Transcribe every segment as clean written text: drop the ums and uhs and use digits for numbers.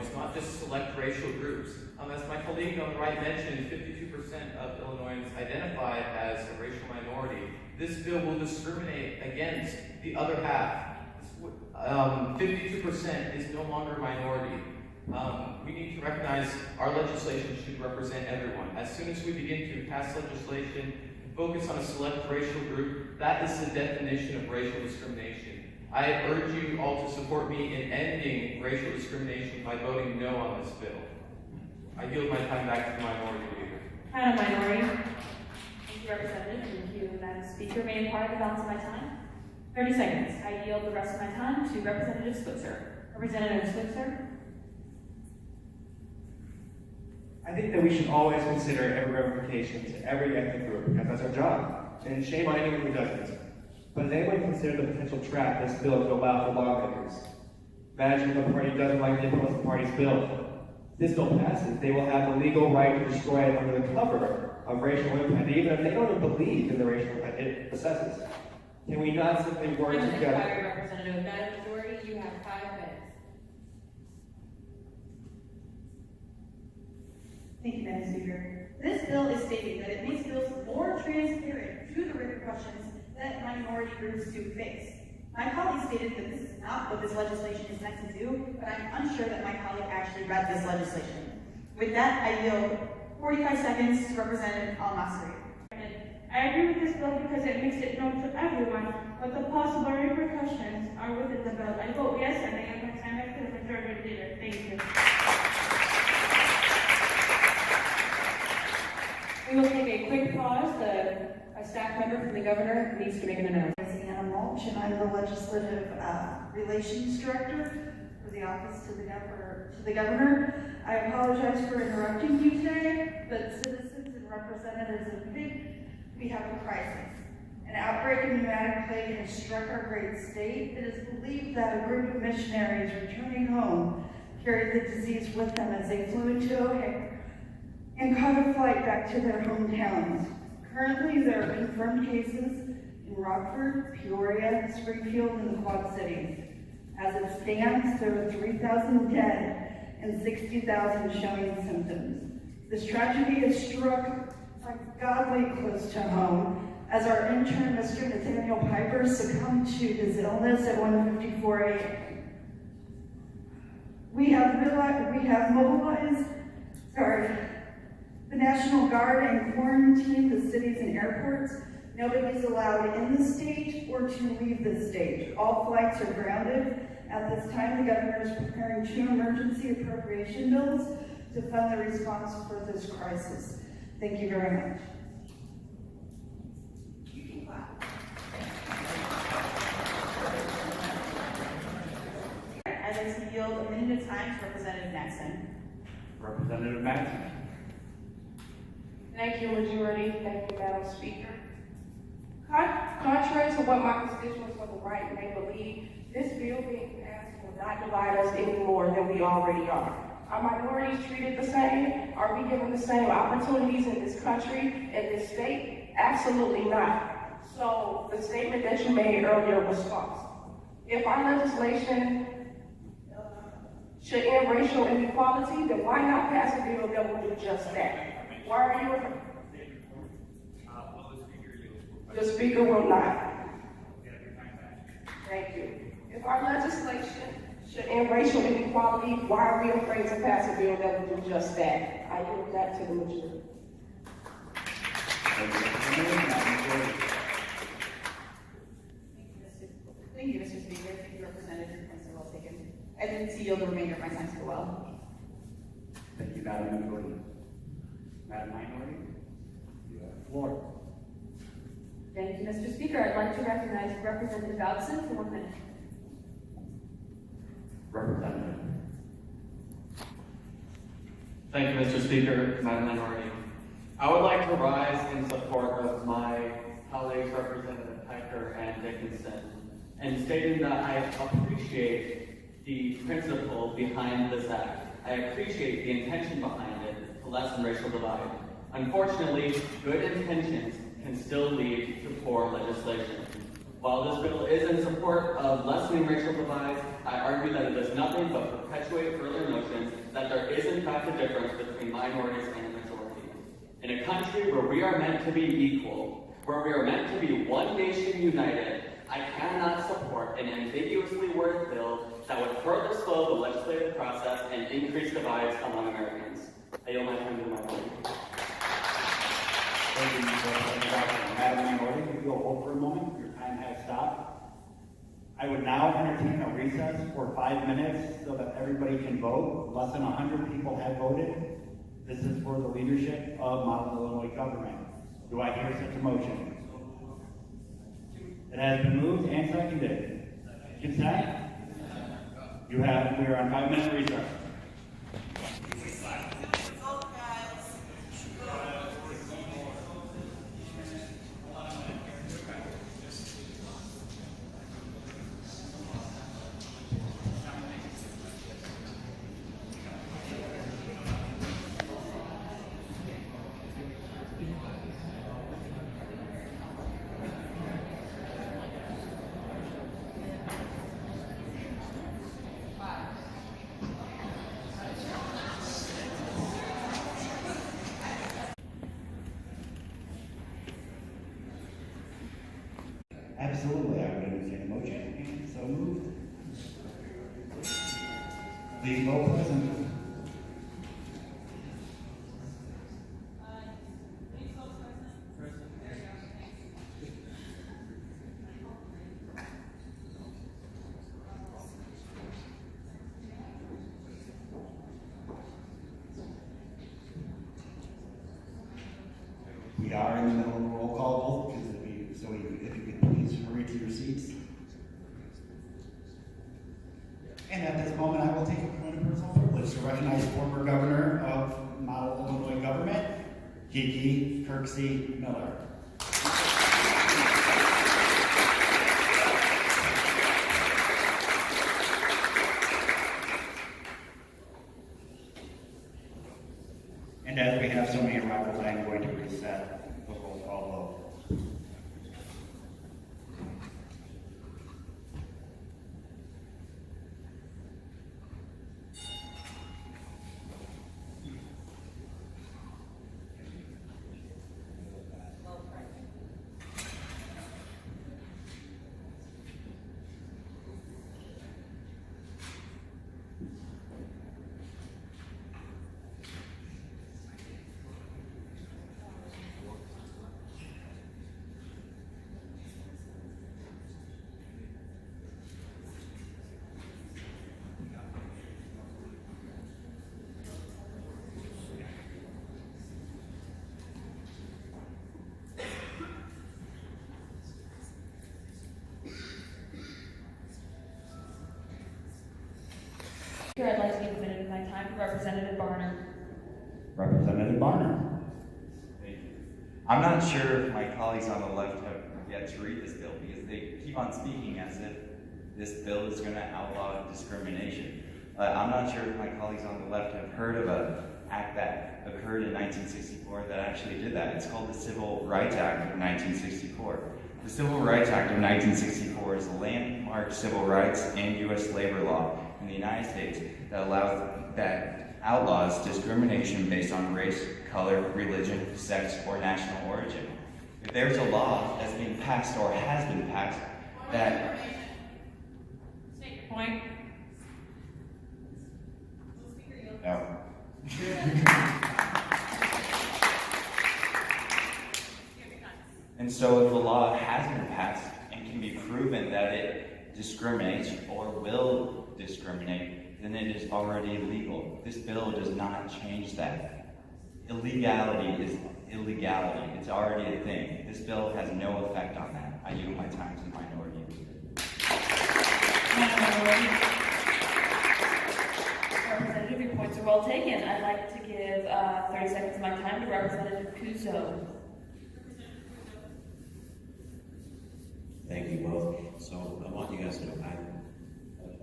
Illinois, not just select racial groups. As my colleague on the right mentioned, 52% of Illinoisans identify as a racial minority. This bill will discriminate against the other half. 52% is no longer a minority. We need to recognize our legislation should represent everyone. As soon as we begin to pass legislation and focus on a select racial group, that is the definition of racial discrimination. I urge you all to support me in ending racial discrimination by voting no on this bill. I yield my time back to the minority leader. Madam Minority. Thank you, Representative. Thank you, Madam Speaker. May I inquire the balance of my time? 30 seconds. I yield the rest of my time to Representative Switzer. Representative Switzer. I think that we should always consider every ramification to every ethnic group, because that's our job. And shame on anyone who doesn't. But has anyone considered the potential trap this bill could allow for lawmakers? Imagine if a party doesn't like the opposing party's bill. If this bill passes, they will have the legal right to destroy it under the cover of racial impact, even if they don't even believe in the racial impact it assesses. Can we not simply work together? Representative. Madam Majority, you have 5 minutes. Thank you, Madam Speaker. This bill is stating that it makes bills more transparent to the repercussions that minority groups do face. My colleague stated that this is not what this legislation is meant to do, but I'm unsure that my colleague actually read this legislation. With that, I yield 45 seconds to Representative Al-Nasri. I agree with this bill because it makes it known to everyone what the possible repercussions are within the bill. I vote yes, and I give my time back to the majority leader. Thank you. We will take a quick pause. A staff member from the governor needs to make an announcement. Anna Mulch, and I'm the Legislative Relations Director for the Office to the Governor. I apologize for interrupting you today, but citizens and representatives of PIG, we have a crisis. An outbreak of pneumatic plague has struck our great state. It is believed that a group of missionaries returning home carried the disease with them as they flew into O'Hare and caught a flight back to their hometowns. Currently, there are confirmed cases in Rockford, Peoria, Springfield, and the Quad Cities. As it stands, there are 3,000 dead and 60,000 showing symptoms. This tragedy has struck ungodly close to home, as our intern, Mr. Nathaniel Piper, succumbed to his illness at 1:54 a.m. We have mobilized the National Guard and quarantined the cities and airports. Nobody is allowed in the state or to leave the state. All flights are grounded. At this time, the governor is preparing 2 emergency appropriation bills to fund the response for this crisis. Thank you very much. You can clap. I'd like to yield a minute of time to Representative Maxson. Representative Madison. Thank you, Majority. Thank you, Madam Speaker. Contrary to what my constituents on the right may believe, this bill being passed will not divide us any more than we already are. Are minorities treated the same? Are we given the same opportunities in this country, in this state? Absolutely not. So the statement that you made earlier was false. If our legislation should end racial inequality, then why not pass a bill that will do just that? Why are you? The Speaker will not. Thank you. If our legislation should end racial inequality, why are we afraid to pass a bill that will do just that? I yield that to the majority. Thank you, Mr. Speaker. Thank you, Representative Prince. Well taken. I didn't yield the remainder of my time so well. Thank you, Madam Majority. Madam Minority, you have the floor. Thank you, Mr. Speaker. I'd like to recognize Representative Dodson for 1 minute. Representative. Thank you, Mr. Speaker, Madam Minority. I would like to rise in support of my colleagues, Representative Piper and Dickinson, and stating that I appreciate the principle behind this act. I appreciate the intention behind it to lessen racial divide. Unfortunately, good intentions can still lead to poor legislation. While this bill is in support of lessening racial divides, I argue that it does nothing but perpetuate earlier notions the difference between minorities and a majority. In a country where we are meant to be equal, where we are meant to be one nation united, I cannot support an ambiguously worded bill that would further slow the legislative process and increase divides among Americans. I yield my time to my minority. Thank you, Mr. Madam Minority, if you'll hold for a moment, your time has stopped. I would now entertain a recess for 5 minutes so that everybody can vote. Less than 100 people have voted. This is for the leadership of Model Illinois government. Do I hear such a motion? It has been moved and seconded. Consent? We are on 5-minute recess. Absolutely, I would entertain a motion, and so moved. Please vote present. We are in the middle of a roll call vote, so if you could please hurry to your seats. And at this moment, I will take a point of personal privilege to recognize former governor of Model Illinois government, Kiki Kirksey Miller. And as we have so many arrivals, I am going to reset the roll call vote. Here, I'd like to give a minute of my time to Representative Barner. Representative Barner. Thank you. I'm not sure if my colleagues on the left have yet to read this bill because they keep on speaking as if this bill is going to outlaw discrimination. I'm not sure if my colleagues on the left have heard of an act that occurred in 1964 that actually did that. It's called the Civil Rights Act of 1964. The Civil Rights Act of 1964 is a landmark civil rights and U.S. labor law in the United States that outlaws discrimination based on race, color, religion, sex, or national origin. If there's a law that's being passed or has been passed that... State your point. No. And so if a law has been passed and can be proven that it discriminates or will discriminate, then it is already illegal. This bill does not change that. Illegality is illegality. It's already a thing. This bill has no effect on that. I yield my time to the minority. Representative, your points are well taken. I'd like to give 30 seconds of my time to Representative Cuso. Thank you both. So I want you guys to know,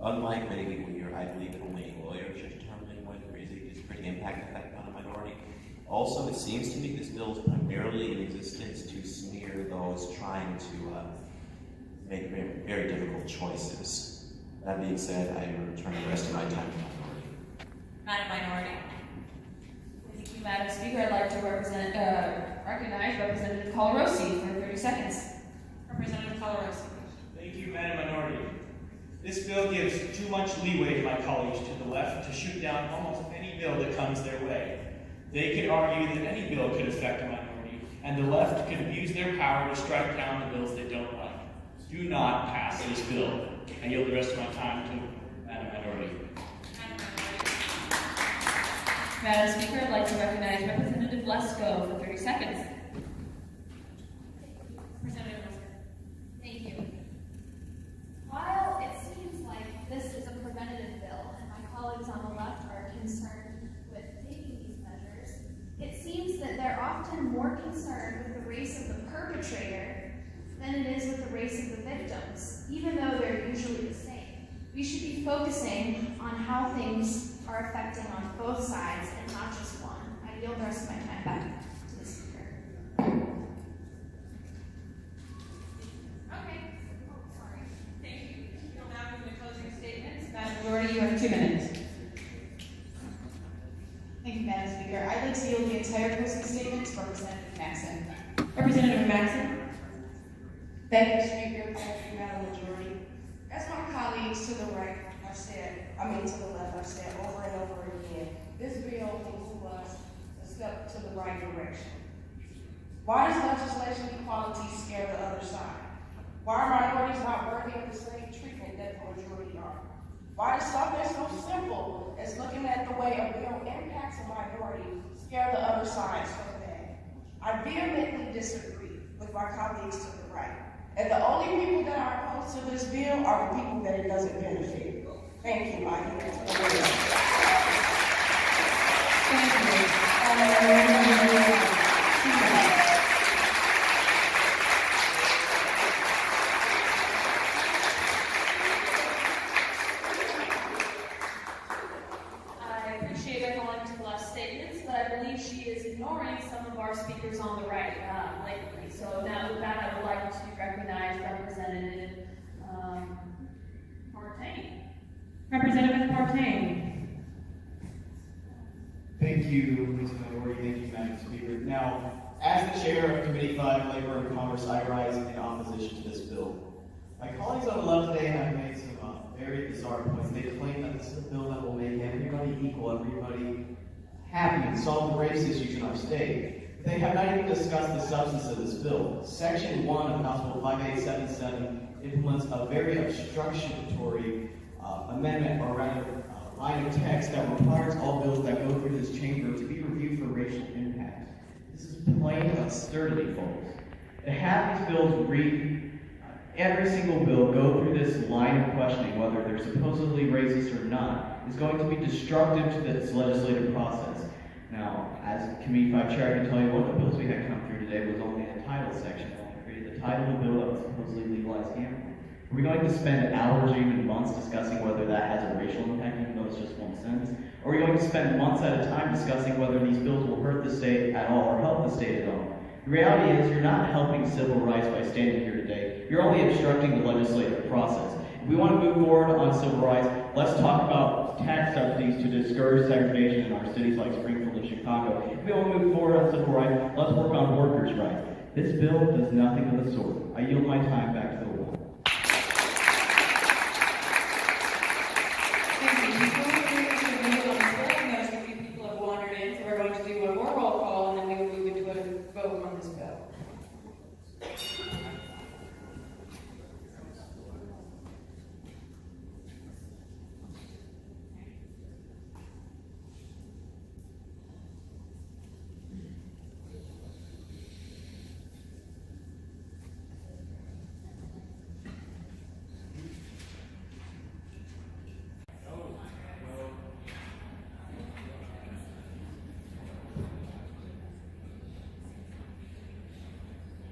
unlike many people here, I believe that only lawyers should determine when music is pretty impactful on a minority. Also, it seems to me this bill is primarily in existence to smear those trying to make very difficult choices. That being said, I return the rest of my time to minority. Madam Minority. you, Madam Speaker. I'd like to recognize Representative Colarosi for 30 seconds. Representative Colarosi. Thank you, Madam Minority. This bill gives too much leeway to my colleagues to the left to shoot down almost any bill that comes their way. They could argue that any bill could affect a minority, and the left could abuse their power to strike down the bills they don't like. Do not pass this bill. I yield the rest of my time to Madam Minority. Madam Speaker, I'd like to recognize Representative Lesko for 30 seconds. Representative Lesko. Thank you. While it seems like this is a preventative bill and my colleagues on the left are concerned with taking these measures, it seems that they're often more concerned with the race of the perpetrator than it is with the race of the victims, even though they're usually the same. We should be focusing on how things are affecting on both sides and not just one. I yield the rest of my time back to the speaker. Okay. Oh, sorry. Thank you. We'll now move to closing statements. Madam Minority, you have 2 minutes. Thank you, Madam Speaker. I'd like to yield the entire closing statement to Representative Maxson. Representative Maxson. Thank you, Speaker. Thank you, Madam Majority. As my colleagues to the right have said, to the left have said over and over again, this bill will move us a step to the right direction. Why does legislation equality scare the other side? Why are minorities not worthy of the same treatment that the majority are? Why does something so simple as looking at the way a bill impacts a minority scare the other side so bad? I vehemently disagree with my colleagues to the right. And the only people that are opposed to this bill are the people that it doesn't benefit. Thank you, Mike. I appreciate everyone to the left statements, but I believe she is ignoring some of our speakers on the right lately. So now with that, I would like to recognize Representative Partain. Representative Partain. Thank you, Ms. Minority. Thank you, Madam Speaker. Now, as the chair of Committee 5, Labor and Commerce, I rise in opposition to this bill. My colleagues on the left today have made some very bizarre points. They claim that this is a bill that will make everybody equal, everybody happy, and solve the race issues in our state. They have not even discussed the substance of this bill. Section 1 of House Bill 5877 implements a very obstructionatory amendment, or rather line of text that requires all bills that go through this chamber to be reviewed for racial impact. This is plain and absurdly false. To have these bills read every single bill go through this line of questioning, whether they're supposedly racist or not, is going to be destructive to this legislative process. Now, as Committee 5 Chair, I can tell you one of the bills we had come through today was only a title section. It only created the title of the bill that was supposedly legalized gambling. Are we going to spend hours or even months discussing whether that has a racial impact, even though it's just one sentence? Or are we going to spend months at a time discussing whether these bills will hurt the state at all or help the state at all? The reality is you're not helping civil rights by standing here today. You're only obstructing the legislative process. If we want to move forward on civil rights, let's talk about tax subsidies to discourage segregation in our cities like Springfield and Chicago. If we want to move forward on civil rights, let's work on workers' rights. This bill does nothing of the sort. I yield my time back to the wall.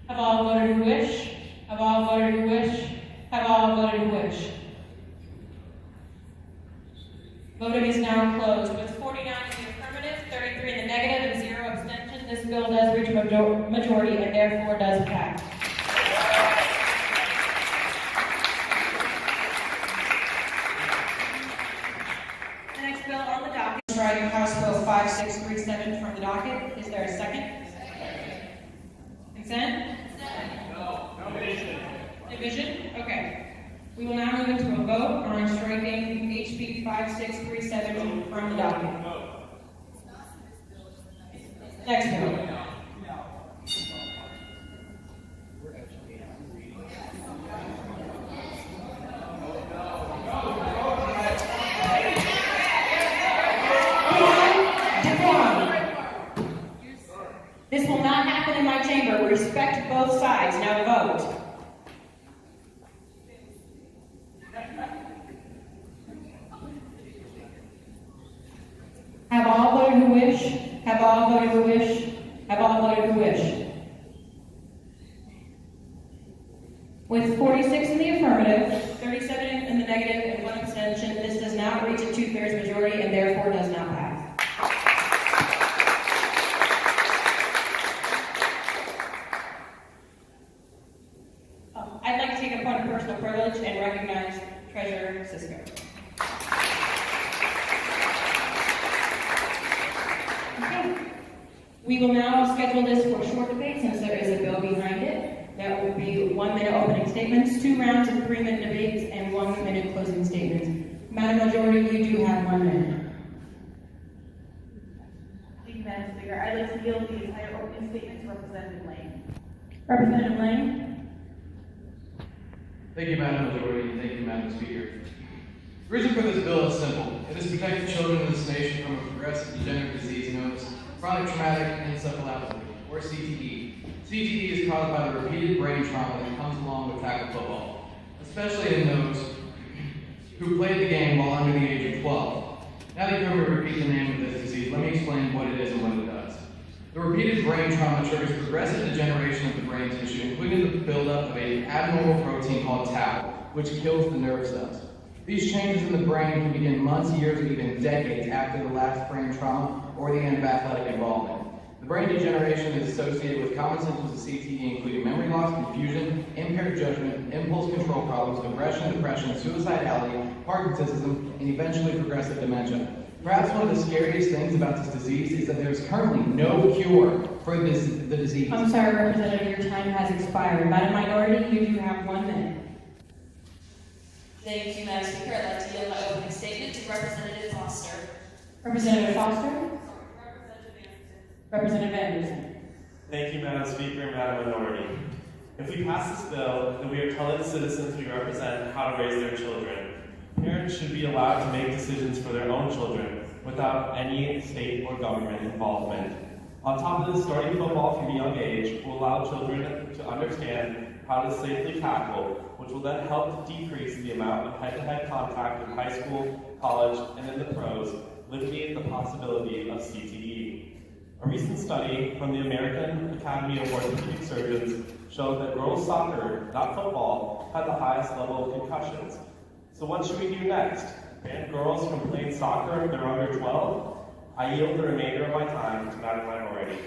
Have all voted who wish? Have all voted who wish? Have all voted who wish? Voting is now closed. With 49 in the affirmative, 33 in the negative, and 0 abstention, this bill does reach a majority and therefore does pass. The next bill on the docket is strike House Bill 5637 from the docket. Is there a second? Consent? No. Division. Division? Okay. We will now move into a vote on striking HB 5637 from the docket. Next bill. This will not happen in my chamber. Respect both sides. Now vote. Have all voted who wish? Have all voted who wish? Have all voted who wish? With 46 in the affirmative, 37 in the negative, and 1 abstention, this does not reach a 2/3 majority and therefore does not pass. I'd like to take a point of personal privilege and recognize Treasurer Cisco. Okay. We will now schedule this for a short debate since there is a bill behind it. That will be 1 minute opening statements, 2 rounds of 3-minute debates, and 1 minute closing statements. Madam Majority, you do have 1 minute. Thank you, Madam Speaker. I'd like to yield the entire opening statement to Representative Lane. Representative Lane. Thank you, Madam Majority, and thank you, Madam Speaker. The reason for this bill is simple. It is to protect children in this nation from a progressive degenerative disease known as chronic traumatic encephalopathy, or CTE. CTE is caused by the repeated brain trauma that comes along with tackle football, especially in those who played the game while under the age of 12. Now that you've heard me repeat the name of this disease, let me explain what it is and what it does. The repeated brain trauma triggers progressive degeneration of the brain tissue, including the buildup of an abnormal protein called tau, which kills the nerve cells. These changes in the brain can begin months, years, or even decades after the last brain trauma or the end of athletic involvement. The brain degeneration is associated with common symptoms of CTE, including memory loss, confusion, impaired judgment, impulse control problems, aggression, depression, suicidality, Parkinsonism, and eventually progressive dementia. Perhaps one of the scariest things about this disease is that there is currently no cure for the disease. I'm sorry, Representative, your time has expired. Madam Minority, you do have 1 minute. Thank you, Madam Speaker. I'd like to yield my opening statement to Representative Foster. Representative Foster? Representative Anderson. Thank you, Madam Speaker and Madam Minority. If we pass this bill, then we are telling the citizens we represent how to raise their children. Parents should be allowed to make decisions for their own children without any state or government involvement. On top of this, starting football from a young age will allow children to understand how to safely tackle, which will then help to decrease the amount of head-to-head contact in high school, college, and in the pros, limiting the possibility of CTE. A recent study from the American Academy of Orthopedic Surgeons showed that girls' soccer, not football, had the highest level of concussions. So what should we do next? Ban girls from playing soccer if they're under 12? I yield the remainder of my time to Madam Minority.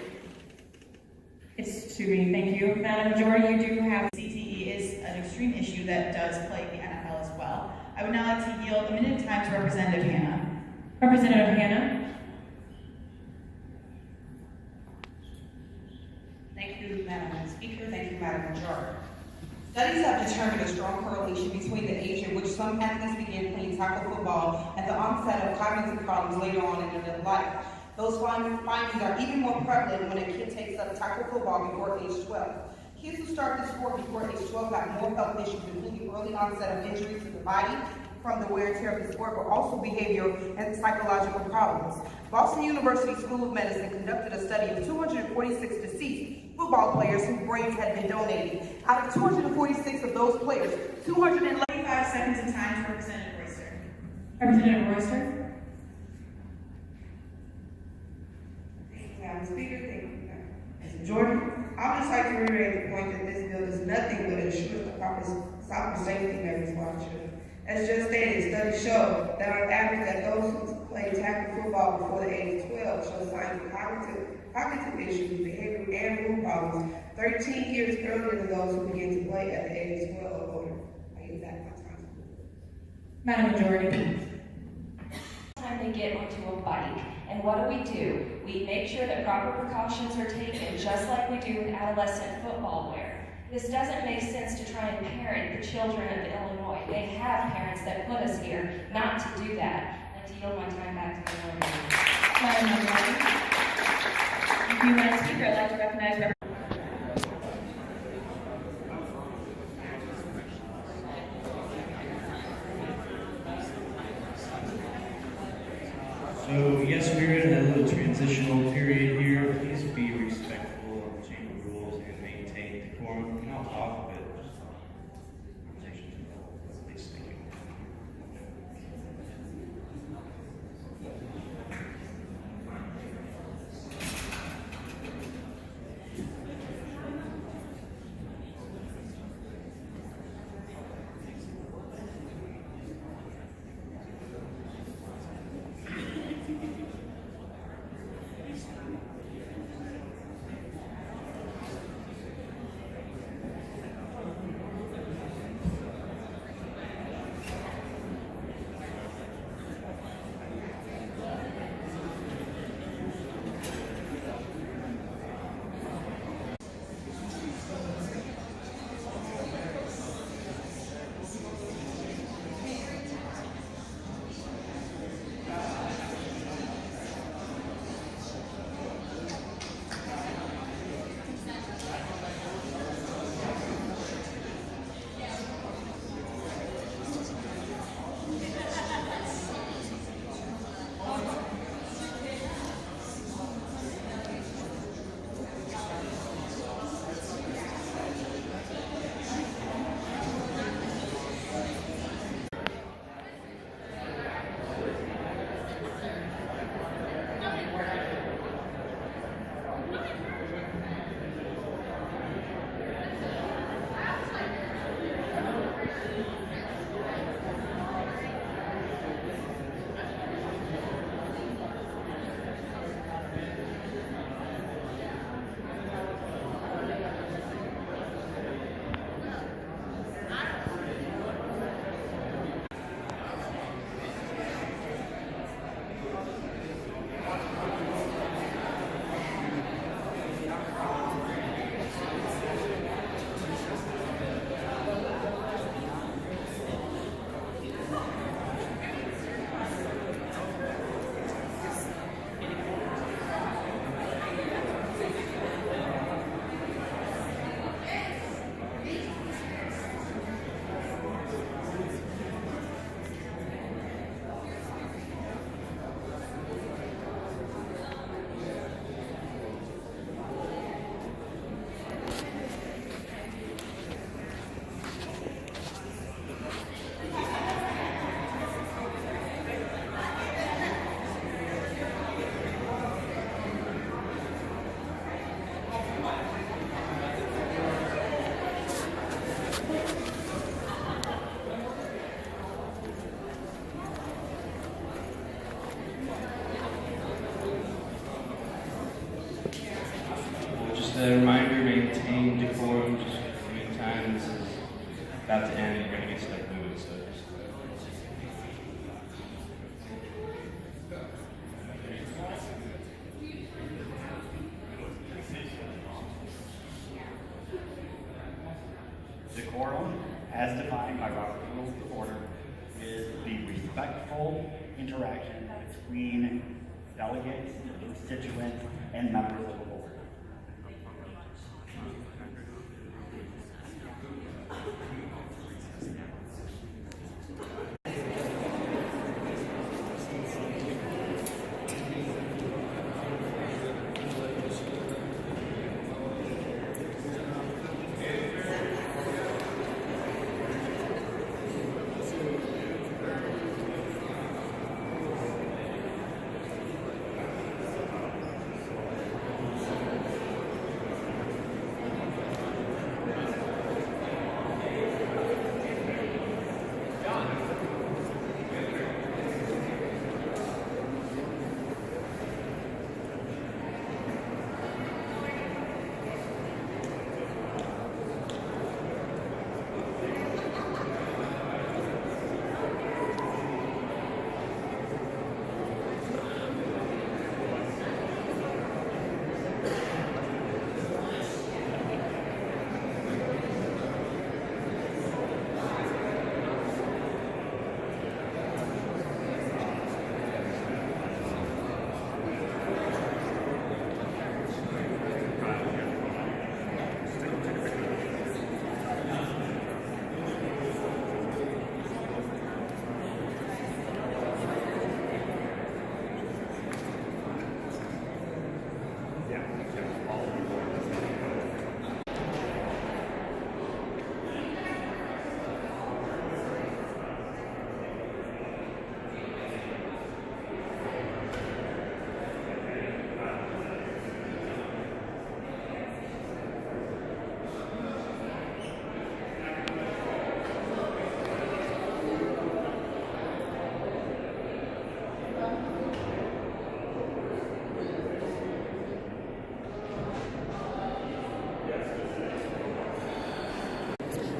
Excuse me, thank you. Madam Majority, you do have... CTE is an extreme issue that does plague the NFL as well. I would now like to yield a minute of time to Representative Hannah. Representative Hannah. Thank you, Madam Speaker. Thank you, Madam Majority. Studies have determined a strong correlation between the age at which some athletes begin playing tackle football and the onset of cognitive problems later on in their life. Those findings are even more prevalent when a kid takes up tackle football before age 12. Kids who start the sport before age 12 have more health issues, including early onset of injuries to the body from the wear and tear of the sport, but also behavioral and psychological problems. Boston University School of Medicine conducted a study of 246 deceased football players whose brains had been donated. Out of 246 of those players, 285 seconds of time to Representative Royster. Representative Royster. Thank you, Madam Speaker. Thank you, Mr. Jordan. I would just like to reiterate the point that this bill does nothing but ensure the proper soccer safety measures for our children. As just stated, studies show that on average that those who play tackle football before the age of 12 show signs of cognitive issues, behavioral and mood problems 13 years earlier than those who begin to play at the age of 12 or older. I give back my time. Madam Majority. time time they get onto a bike. And what do? We make sure that proper precautions are taken, just like we do with adolescent football wear. This doesn't make sense to try and parent the children of Illinois. They have parents that put us here not to do that. And to yield my time back to the Lord. Thank you, Madam Speaker. I'd like to recognize So yes, we're in a little transitional period here. Please be respectful of the chamber rules and maintain decorum. And I'll talk, but conversation. Please, thank you. Just a reminder, maintain decorum. Just in the meantime, this is about to end. You're going to get stuff moving. So just Decorum, as defined by Robert's Rules of Order, is the respectful interaction between delegates, constituents, and members of the board.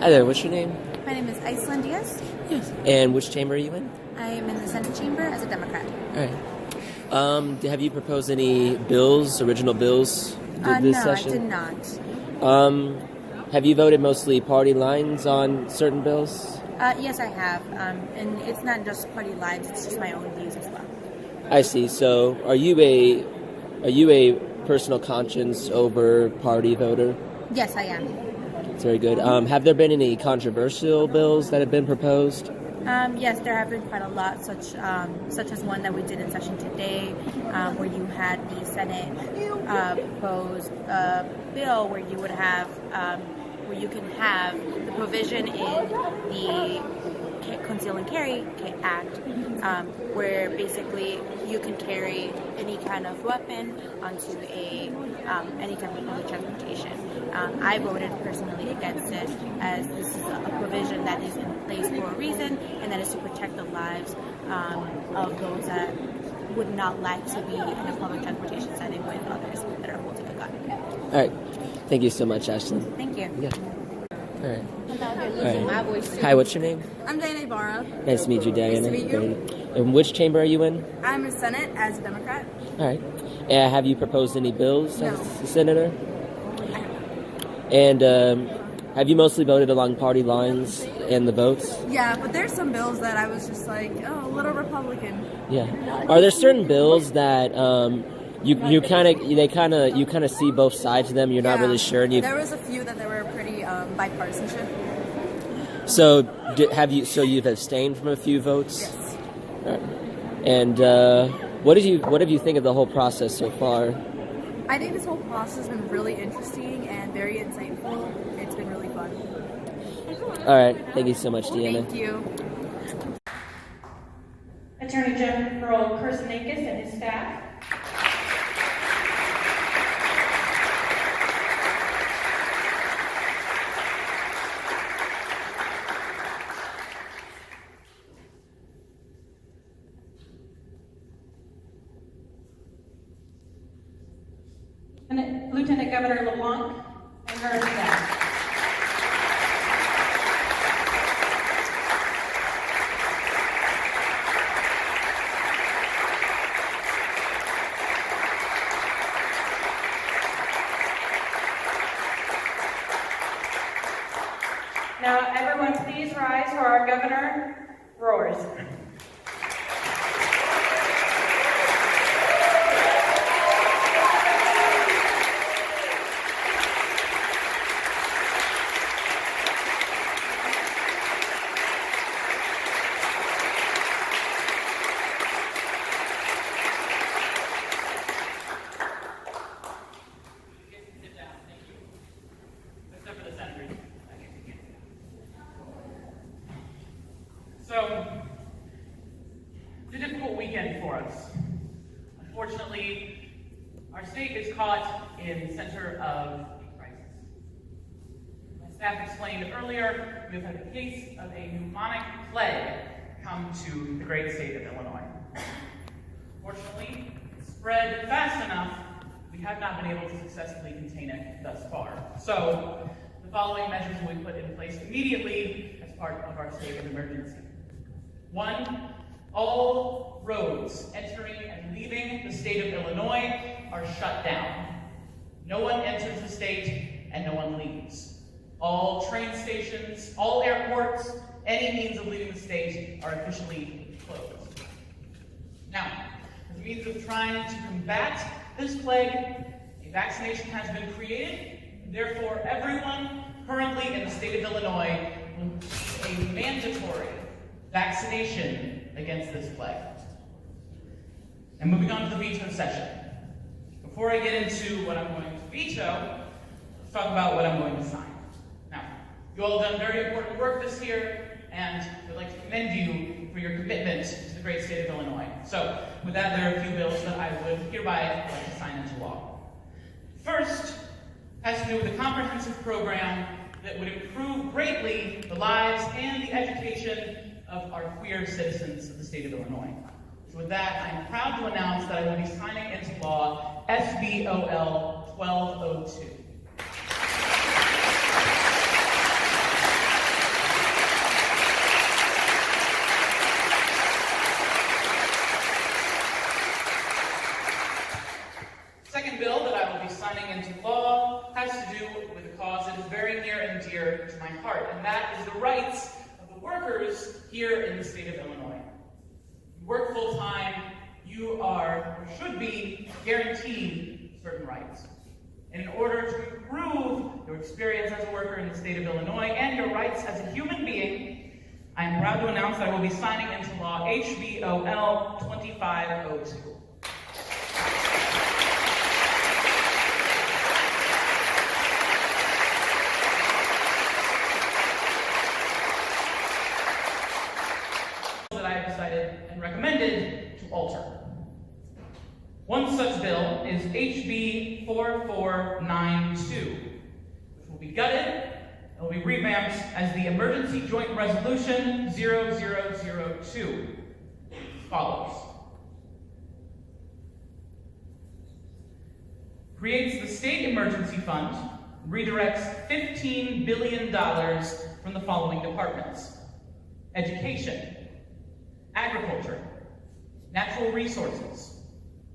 Hi there, what's your name? My name is Iceland Diaz. Yes. And which chamber are you in? I am in the Senate chamber as a Democrat. Alright. Have you proposed any bills, original bills, this session? No, I did not. Have you voted mostly party lines on certain bills? Yes, I have. And it's not just party lines, it's just my own views as well. I see. So are you a personal conscience over party voter? Yes, I am. That's very good. Have there been any controversial bills that have been proposed? Yes, there have been quite a lot, such as one that we did in session today, where you had the Senate propose a bill where you would have, where you can have the provision in the Conceal and Carry Act, where basically you can carry any kind of weapon onto any type of public transportation. I voted personally against it, as this is a provision that is in place for a reason, and that is to protect the lives of those that would not like to be in a public transportation setting with others that are holding a gun. All right. Thank you so much, Ashley. Thank you. Yeah. All right. I'm out here losing my voice too. Hi, what's your name? I'm Diana Ibarra. Nice to meet you, Diana. Nice to meet you. Great. And which chamber are you in? I'm a Senate as a Democrat. All right. Have you proposed any bills No. as a senator? And have you mostly voted along party lines in the votes? Yeah, but there's some bills that I was just like, oh, a little Republican. Yeah. Are there certain bills that you kind of see both sides of them? You're not really sure, and there was a few that were pretty bipartisanship. So you've abstained from a few votes? Yes. Right. And what have you think of the whole process so far? I think this whole process has been really interesting and very insightful. It's been really fun. All right. Thank you so much, Deanna. Thank you. Attorney General Kursanakis and his staff. Lieutenant Governor LeBlanc and her staff. Now, everyone, please rise for our governor roars. So, it's a difficult weekend for us. Unfortunately, our state is caught in the center of a crisis. As staff explained earlier, we have had a case of a pneumonic plague come to the great state of Illinois. Fortunately, it spread fast enough, we have not been able to successfully contain it thus far. So, the following measures will be put in place immediately as part of our state of emergency. 1, all roads entering and leaving the state of Illinois are shut down. No one enters the state and no one leaves. All train stations, all airports, any means of leaving the state are officially closed. Now, as a means of trying to combat this plague, a vaccination has been created. Therefore, everyone currently in the state of Illinois will receive a mandatory vaccination against this plague. And moving on to the veto session. Before I get into what I'm going to veto, let's talk about what I'm going to sign. Now, you all have done very important work this year, and I'd like to commend you for your commitment to the great state of Illinois. So, with that, there are a few bills that I would hereby like to sign into law. First has to do with a comprehensive program that would improve greatly the lives and the education of our queer citizens of the state of Illinois. So with that, I'm proud to announce that I will be signing into law SBOL 1202. signing into law has to do with a cause that is very near and dear to my heart, and that is the rights of the workers here in the state of Illinois. You work full-time, you are, or should be, guaranteed certain rights. And in order to improve your experience as a worker in the state of Illinois and your rights as a human being, I am proud to announce that I will be signing into law HBOL 2502. That I have decided and recommended to alter. One such bill is HB 4492, which will be gutted and will be revamped as the Emergency Joint Resolution 0002. As follows. Creates the State Emergency Fund, redirects $15 billion from the following departments: education, agriculture, natural resources,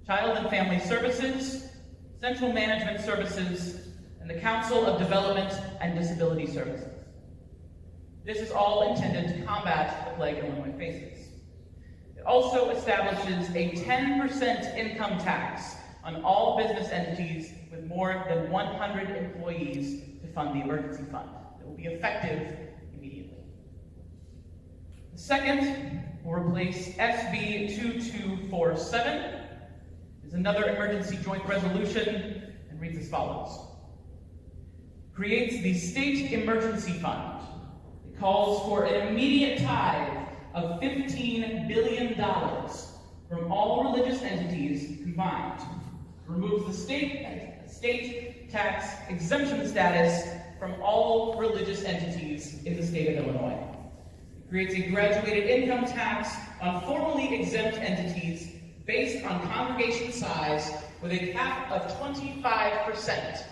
Child and Family Services, Central Management Services, and the Council of Development and Disability Services. This is all intended to combat the plague Illinois faces. It also establishes a 10% income tax on all business entities with more than 100 employees to fund the emergency fund. It will be effective immediately. The second will replace SB 2247. Is another emergency joint resolution and reads as follows. Creates the State Emergency Fund. It calls for an immediate tithe of $15 billion from all religious entities combined. Removes the state tax exemption status from all religious entities in the state of Illinois. It creates a graduated income tax on formerly exempt entities based on congregation size with a cap of 25%,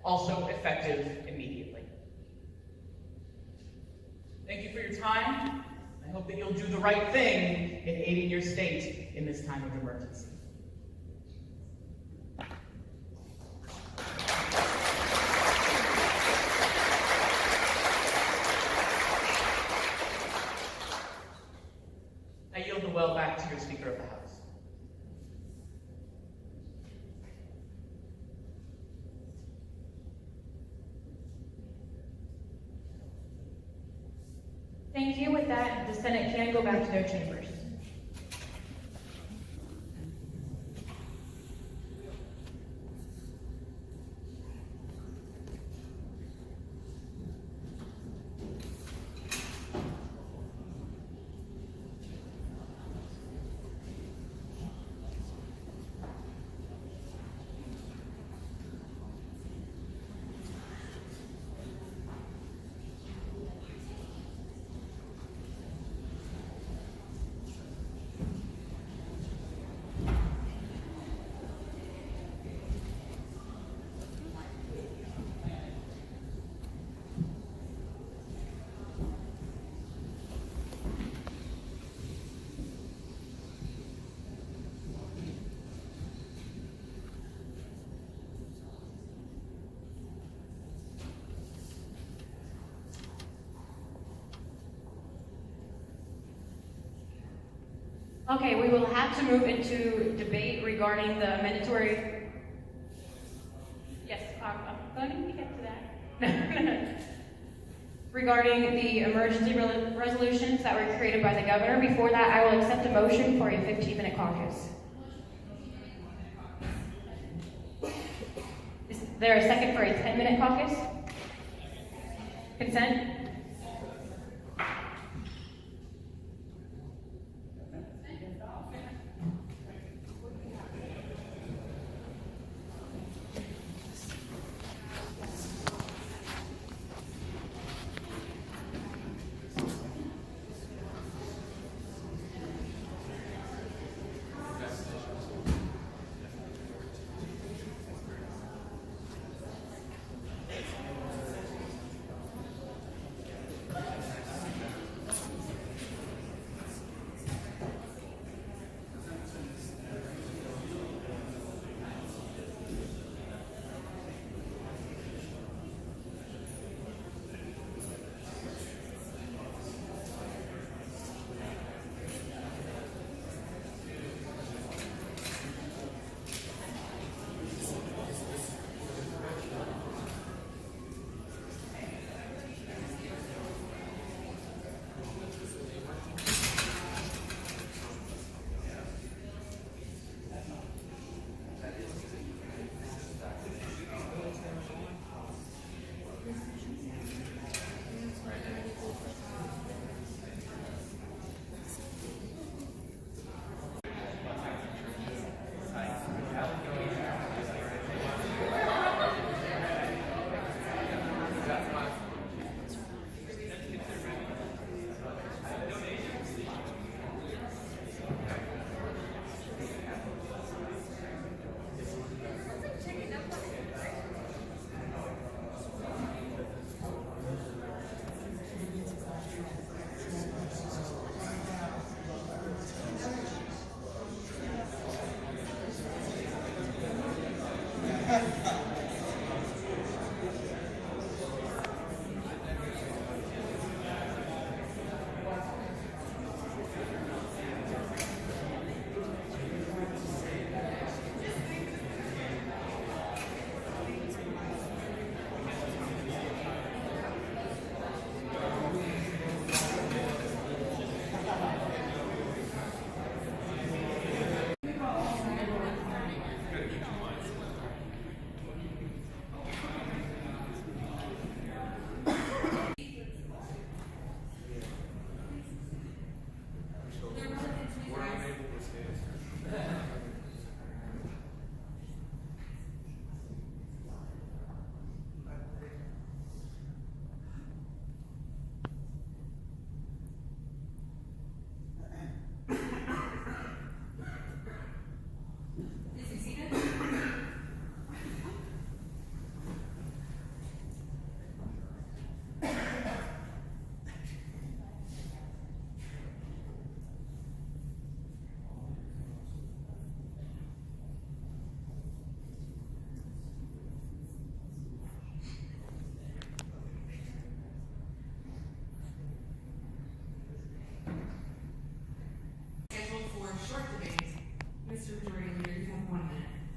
also effective immediately. Thank you for your time. I hope that you'll do the right thing in aiding your state in this time of emergency. I yield the well back to your Speaker of the House. Thank you. With that, the Senate can go back to their chambers. Okay, we will have to move into debate regarding the mandatory. Yes, I'm going to get to that. Regarding the emergency resolutions that were created by the governor. Before that, I will accept a motion for a 15-minute caucus. Is there a second for a 10-minute caucus? Consent?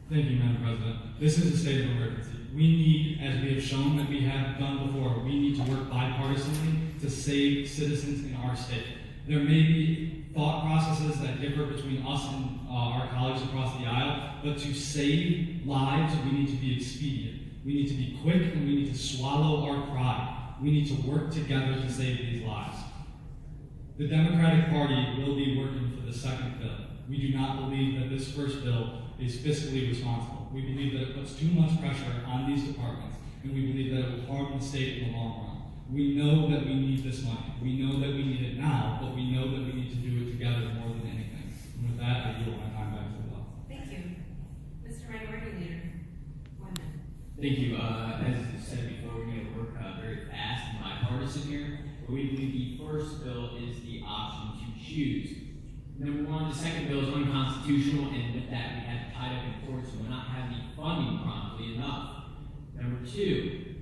Thank you, Madam President. This is a state of emergency. We need, as we have shown that we have done before, we need to work bipartisanly to save citizens in our state. There may be thought processes that differ between us and our colleagues across the aisle, but to save lives, we need to be expedient. We need to be quick, and we need to swallow our pride. We need to work together to save these lives. The Democratic Party will be working for the second bill. We do not believe that this first bill is fiscally responsible. We believe that it puts too much pressure on these departments, and we believe that it will harm the state in the long run. We know that we need this money. We know that we need it now, but we know that we need to do it together more than anything. And with that, I yield my time back to the law. Thank you. Mr. Minority Leader, 1 minute. Thank you. As I said before, we're going to work very fast and bipartisan here. But we believe the first bill is the option to choose. Number one, the second bill is unconstitutional, and with that, we have to tie up in court, so we'll not have the funding promptly enough. Number two,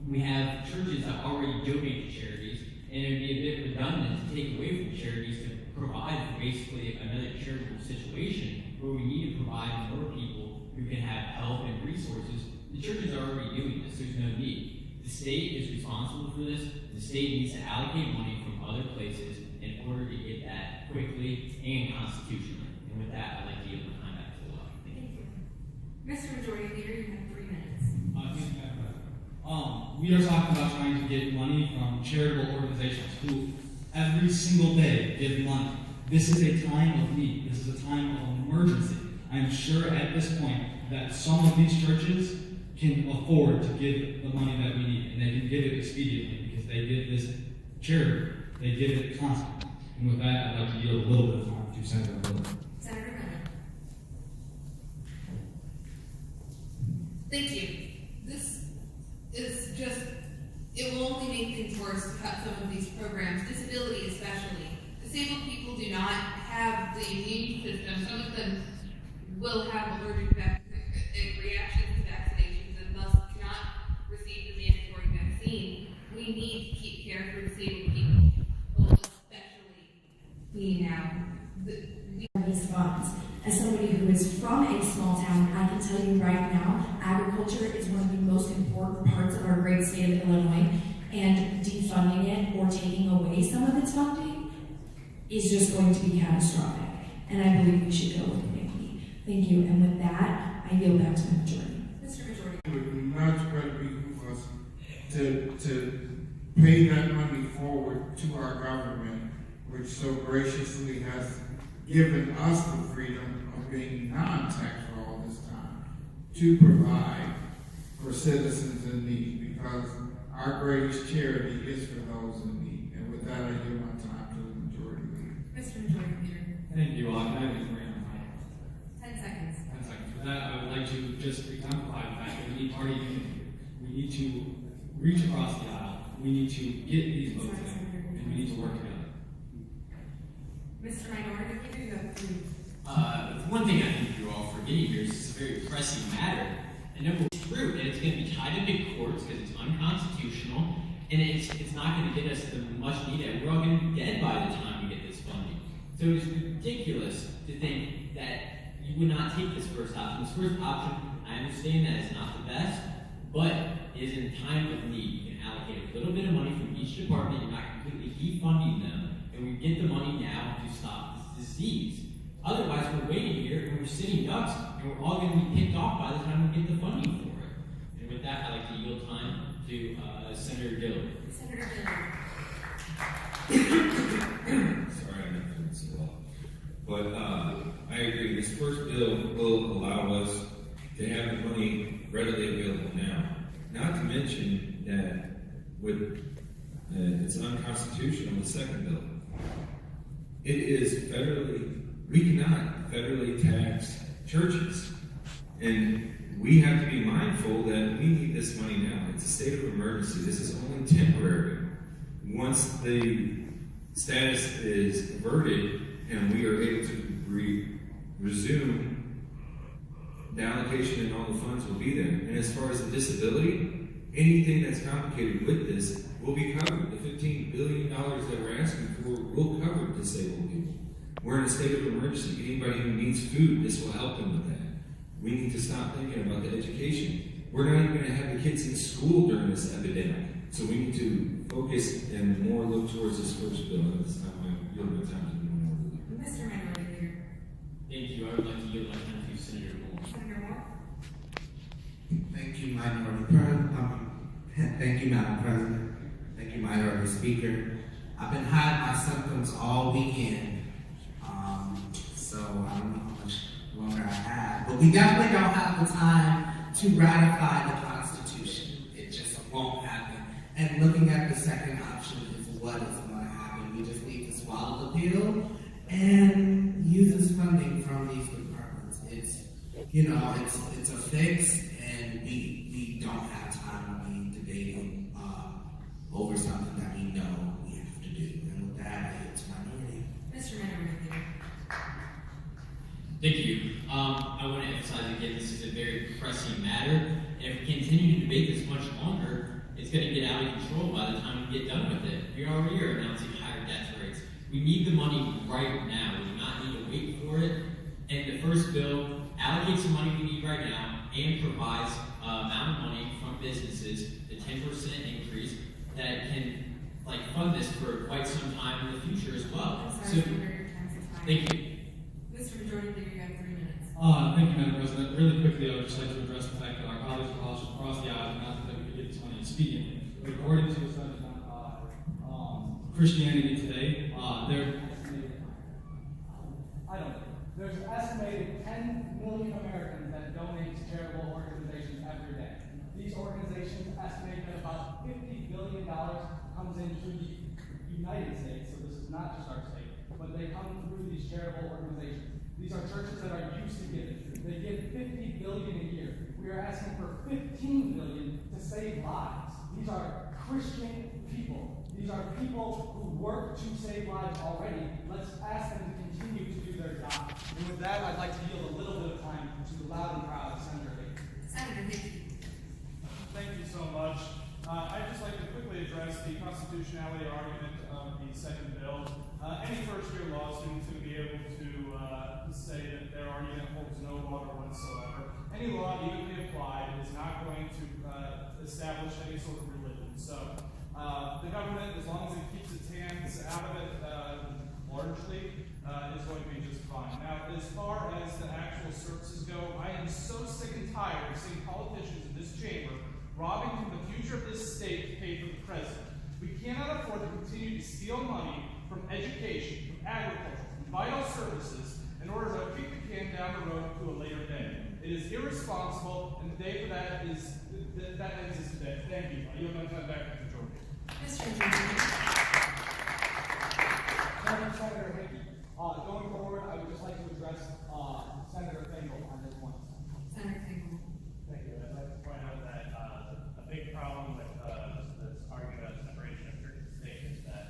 we have churches that already donate to charities, and it would be a bit redundant to take away from charities to provide for basically another charitable situation where we need to provide more people who can have help and resources. The churches are already doing this, there's no need. The state is responsible for this. The state needs to allocate money from other places in order to get that quickly and constitutionally. And with that, I'd like to give my time back to the law. Thank you. Mr. Majority Leader, you have 3 minutes. Thank you, Madam President. We are talking about trying to get money from charitable organizations who every single day give money. This is a time of need. This is a time of emergency. I'm sure at this point that some of these churches can afford to give the money that we need, and they can give it expediently because they give this charity. They give it constantly. And with that, I'd like to yield a little bit of time to Senator Miller. Senator Miller. Thank you. This is just, it will only make things worse to cut some of these programs, disability especially. Disabled people do not have the immune system. Some of them will have allergic reactions to vaccinations and thus cannot receive the mandatory vaccine. We need to keep care for disabled people, especially me now. These funds. As somebody who is from a small town, I can tell you right now, agriculture is one of the most important parts of our great state of Illinois, and defunding it or taking away some of its funding is just going to be catastrophic. And I believe we should go with Nikki. Thank you. And with that, I yield back to the majority. Mr. Majority. It would be much better for us to pay that money forward to our government, which so graciously has given us the freedom of being non-taxed for all this time, to provide for citizens in need, because our greatest charity is for those in need. And with that, I give my time to the majority leader. Mr. Majority Leader. Thank you. Can I just bring on 10 seconds. 10 seconds. For that, I would like to just exemplify the fact that we need party unity. We need to reach across the aisle. We need to get these votes in, and we need to work together. Mr. Minority Leader, you have 3. One thing I think you're all forgetting here is it's a very pressing matter. And then it's through, and it's going to be tied into courts because it's unconstitutional, and it's not going to get us the much needed. We're all going to be dead by the time we get this funding. So it's ridiculous to think that you would not take this first option. This first option, I understand that it's not the best, but is in time of need. You can allocate a little bit of money from each department. You're not completely defunding them, and we get the money now to stop this disease. Otherwise, we're waiting here and we're sitting ducks, and we're all going to be picked off by the time we get the funding for it. And with that, I'd like to yield time to Senator Dillard. Senator Dillard. Sorry, I'm not feeling so well. But I agree, this first bill will allow us to have the money readily available now. Not to mention that with it's unconstitutional, the second bill. It is federally, we cannot federally tax churches. And we have to be mindful that we need this money now. It's a state of emergency. This is only temporary. Once the status is averted and we are able to resume, the allocation and all the funds will be there. And as far as the disability, anything that's complicated with this will be covered. The $15 billion that we're asking for will cover disabled people. We're in a state of emergency. Anybody who needs food, this will help them with that. We need to stop thinking about the education. We're not even going to have the kids in school during this epidemic. So we need to focus and more look towards this first bill. At this time, I yield my time to the Mr. Minority Leader. Thank you. I would like to yield my time to Senator Moore. Senator Moore. Thank you, Minority President. Thank you, Madam President. Thank you, Minority Speaker. I've been hiding my symptoms all weekend, so I don't know how much longer I have. But we definitely don't have the time to ratify the Constitution. It just won't happen. And looking at the second option is what is going to happen. We just need to swallow the pill and use this funding from these departments. It's a fix, and we don't have time to be debating over something that we know we have to do. And with that, it's Minority. Mr. Minority Leader. Thank you. I want to emphasize again, this is a very pressing matter. And if we continue to debate this much longer, it's going to get out of control by the time we get done with it. We already are announcing higher death rates. We need the money right now. We do not need to wait for it. And the first bill allocates the money we need right now and provides amount of money from businesses, the 10% increase, that can fund this for quite some time in the future as well. I'm sorry, Senator, your time's expired. Thank you. Mr. Majority Leader, you have 3 minutes. Thank you, Madam President. Really quickly, I would just like to address the fact that our colleagues across the aisle, not that we could get this money expediently, but according to a study done by Christianity Today, there's estimated 10 million Americans that donate to charitable organizations every day. These organizations estimate that about $50 billion comes into the United States, so this is not just our state, but they come through these charitable organizations. These are churches that are used to giving. They give $50 billion a year. We are asking for $15 billion to save lives. These are Christian people. These are people who work to save lives already. Let's ask them to continue to do their job. And with that, I'd like to yield a little bit of time to the loud and proud Senator Hickey. Senator Hickey. Thank you so much. I'd just like to quickly address the constitutionality argument of the second bill. Any first-year law student's going to be able to say that their argument holds no water whatsoever. Any law, evenly applied, is not going to establish any sort of religion. So the government, as long as it keeps its hands out of it largely, is going to be just fine. Now, as far as the actual services go, I am so sick and tired of seeing politicians in this chamber robbing from the future of this state to pay for the president. We cannot afford to continue to steal money from education, from agriculture, from vital services, in order to kick the can down the road to a later day. It is irresponsible, and the day for that ends today. Thank you. I yield my time back to the majority. Mr. Majority. Senator Hickey, going forward, I would just like to address Senator Finkel on this point. Senator Finkel. Thank you. I'd like to point out that a big problem with this argument of separation of church and state is that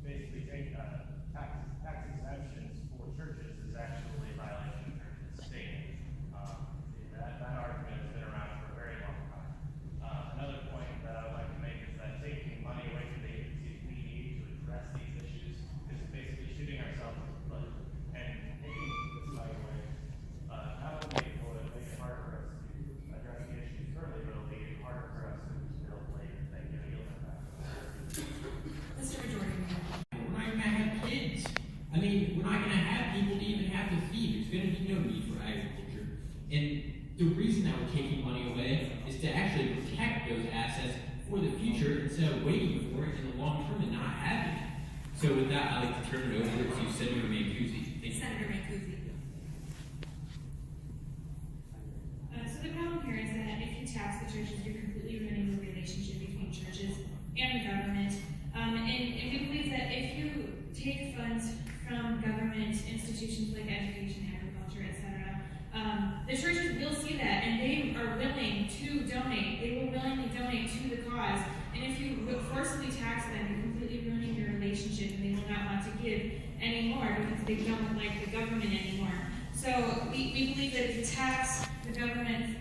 basically tax exemptions for churches is actually a violation of church and state. That argument And the reason that we're taking money away is to actually protect those assets for the future instead of waiting for it in the long term and not having it. So with that, I'd like to turn it over to Senator Mancusi. Thank you. Senator Mancusi. So the problem here is that if you tax the churches, you're completely ruining the relationship between churches and the government. And we believe that if you take funds from government institutions like education, agriculture, etc., the churches will see that and they are willing to donate. They will willingly donate to the cause. And if you forcibly tax them, you're completely ruining your relationship and they will not want to give anymore because they don't like the government anymore. So we believe that if you tax the government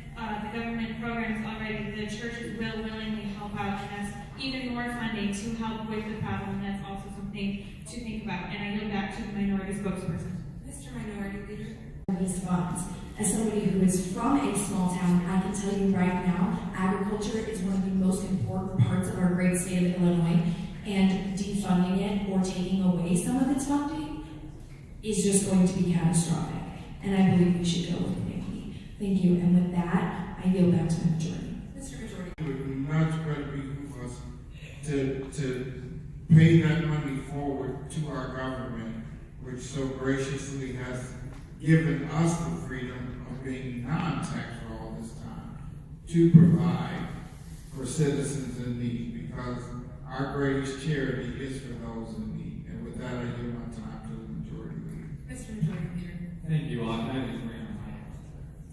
programs already, the churches will willingly help out, and that's even more funding to help with the problem. That's also something to think about. And I yield back to the minority spokesperson. Mr. Minority Leader. Response. As somebody who is from a small town, I can tell you right now, agriculture is one of the most important parts of our great state of Illinois, and defunding it or taking away some of its funding is just going to be catastrophic. And I believe we should go with Plan B. Thank you. And with that, I yield back to the majority. Mr. Majority. It would much better behoove us to pay that money forward to our government, which so graciously has given us the freedom of being non-tax for all this time, to provide for citizens in need, because our greatest charity is for those in need. And with that, I give my time to the majority leader. Mr. Majority Leader. Thank you. Can I have a grant?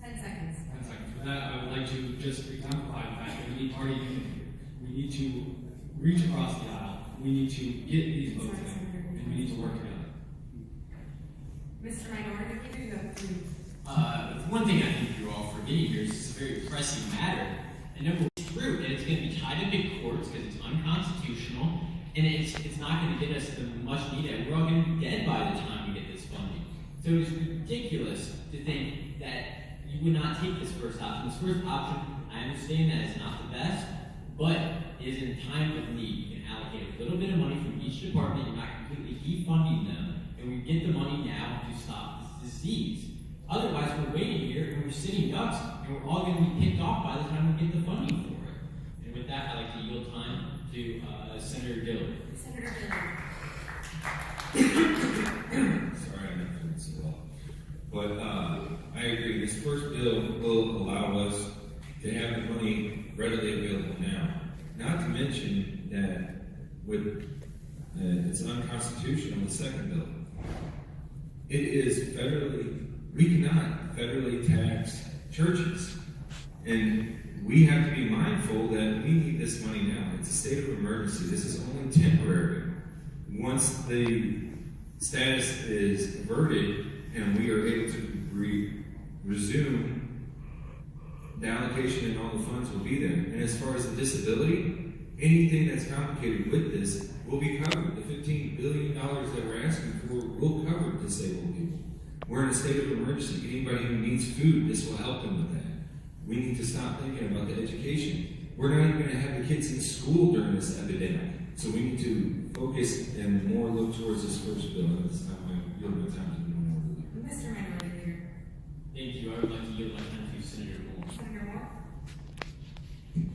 10 seconds. 10 seconds. For that, I would like to just exemplify the fact that we need party unity. We need to reach across the aisle. We need to get these votes in, and we need to work together. Mr. Minority Leader, you have 3. One thing I think you're all forgetting here is it's a very pressing matter, and it will be through, and it's going to be tied into courts because it's unconstitutional, and it's not going to get us the much needed. We're all going to be dead by the time we get this funding. So it's ridiculous to think that you would not take this first option. This first option, I understand that it's not the best, but it is in time of need. You can allocate a little bit of money from each department. You're not completely defunding them, and we get the money now to stop this disease. Otherwise, we're waiting here and we're sitting ducks, and we're all going to be picked off by the time we get the funding for it. And with that, I'd like to yield time to Senator Dillard. Senator Dillard. Sorry, I'm not feeling so well. But I agree. This first bill will allow us to have the money readily available now. Not to mention that with it's unconstitutional, the second bill. It is we cannot federally tax churches. And we have to be mindful that we need this money now. It's a state of emergency. This is only temporary. Once the status is averted and we are able to resume, the allocation and all the funds will be there. And as far as the disability, anything that's complicated with this will be covered. The $15 billion that we're asking for will cover disabled people. We're in a state of emergency. Anybody who needs food, this will help them with that. We need to stop thinking about the education. We're not even going to have the kids in school during this epidemic. So we need to focus and more look towards this first bill. And it's not my time to do more. Mr. Minority Leader. Thank you. I would like to yield my time to Senator Moore. Senator Moore.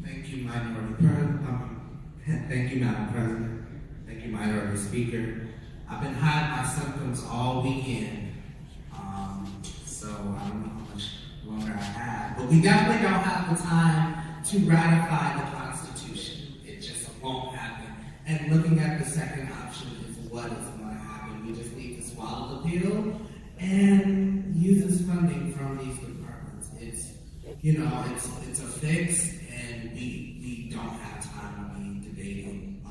Thank you, Minority President. Thank you, Madam President. Thank you, Minority Speaker. I've been hiding my symptoms all weekend, so I don't know how much longer I have. But we definitely don't have the time to ratify the Constitution. It just won't happen. And looking at the second option is what is going to happen. We just need to swallow the pill and use this funding from these departments. It's a fix, and we don't have time to be debating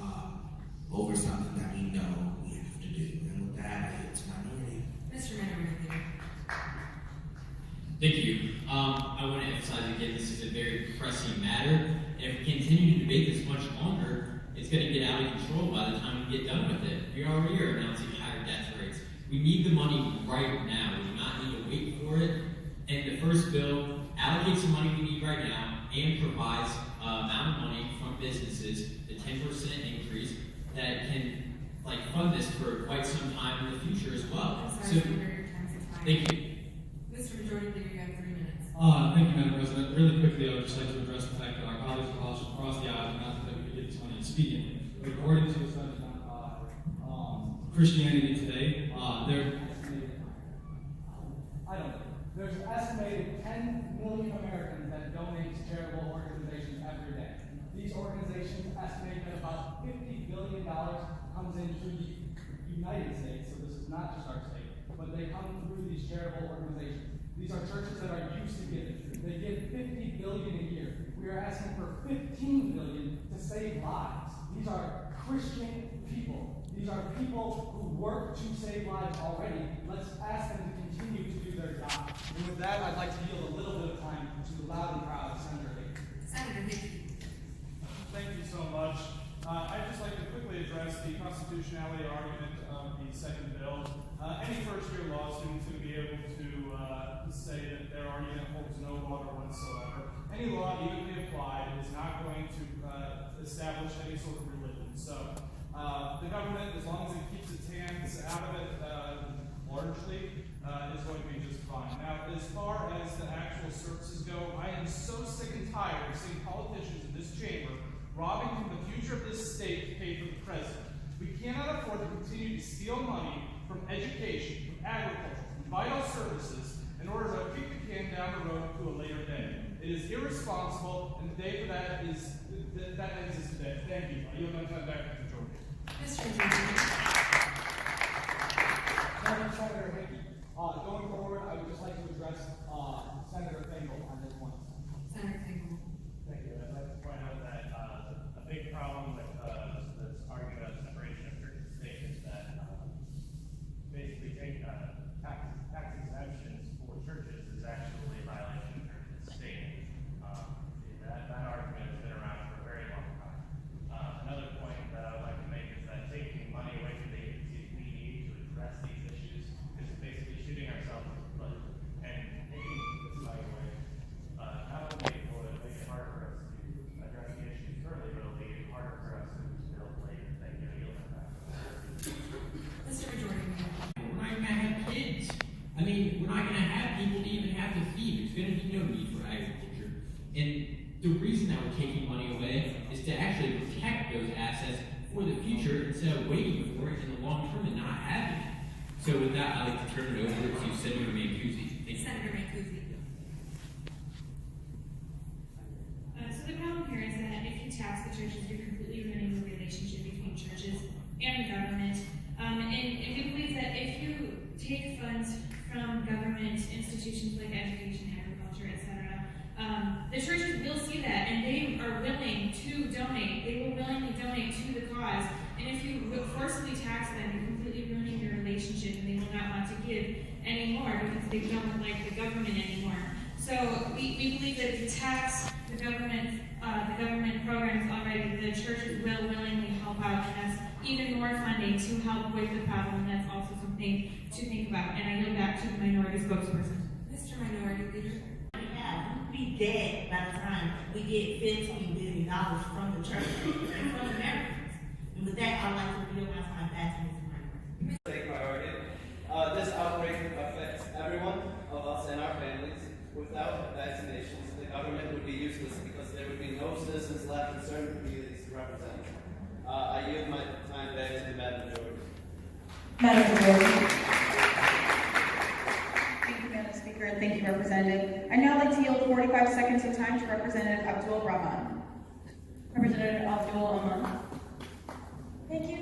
over something that we know we have to do. And with that, it's Minority. Mr. Minority Leader. Thank you. I want to emphasize again, this is a very pressing matter. And if we continue to debate this much longer, it's going to get out of control by the time we get done with it. We already are announcing higher death rates. We need the money right now. We do not need to wait for it. And the first bill allocates the money we need right now and provides amount of money from businesses, the 10% increase, that can fund this for quite some time in the future as well. I'm sorry, Senator, your time's expired. Thank you. Mr. Majority Leader, you have 3 minutes. Thank you, Madam President. Really quickly, I would just like to address the fact that our colleagues across the aisle do not think that we could get this money expediently. But according to a study done by Christianity Today, there's estimated 10 million Americans that donate to charitable organizations every day. These organizations estimate that about $50 billion comes into the United States, so this is not just our state, but they come through these charitable organizations. These are churches that are used to giving. They give $50 billion a year. We are asking for $15 billion to save lives. These are Christian people. These are people who work to save lives already. Let's ask them to continue to do their job. And with that, I'd like to yield a little bit of time to the loud and proud Senator Hickey. Senator Hickey. Thank you so much. I'd just like to quickly address the constitutionality argument of the second bill. Any first-year law student is going to be able to say that their argument holds no water whatsoever. Any law, even if applied, is not going to establish any sort of religion. So the government, as long as it keeps its hands out of it largely, is going to be just fine. Now, as far as the actual services go, I am so sick and tired of seeing politicians in this chamber robbing from the future of this state to pay for the president. We cannot afford to continue to steal money from education, from agriculture, from vital services, in order to kick the can down the road to a later day. It is irresponsible, and the day for that is that ends us today. Thank you. I yield my time back to the majority. Senator Hickey, going forward, I would just like to address Senator Finkel on this one. Senator Finkel. Thank you. I'd like to point out that a big problem with this argument of separation of church and state is that basically tax exemptions for churches is actually a violation of church and state. That argument has been around for a very long time. Another point that I would like to make is that taking money away from the agencies we need to address these issues is basically shooting ourselves in the foot. And taking this money away not only will it make it harder for us to address the issues currently, but it'll make it harder for us to build later. Thank you. I yield my time. Mr. Majority Leader. We're not going to have kids. I mean, we're not going to have people to even have to feed. There's going to be no need for agriculture. And the reason that we're taking money away is to actually protect those assets for the future instead of waiting for it in the long term and not having it. So with that, I'd like to turn it over to Senator Mancusi. Senator Mancusi. So the problem here is that if you tax the churches, you're completely ruining the relationship between churches and the government. And we believe that if you take funds from government institutions like education, agriculture, etc., the churches will see that, and they are willing to donate. They will willingly donate to the cause. And if you forcibly tax them, you're completely ruining your relationship, and they will not want to give anymore because they don't like the government anymore. So we believe that if you tax the government programs already, the churches will willingly help out, and that's even more funding to help with the problem. That's also something to think about. And I yield back to the minority spokesperson. Mr. Minority Leader. Be dead by the time we get $15 billion from the church and from Americans. And with that, I'd like to yield my time back to Mr. Minority. Take priority. This outbreak affects everyone of us and our families. Without vaccinations, the government would be useless because there would be no citizens left in certain communities to represent. I yield my time back to the Madam Majority. Madam Majority. Thank you, Madam Speaker, and thank you, Representative. I now like to yield 45 seconds of time to Representative Abdul Rahman. Representative Abdul Rahman. Thank you,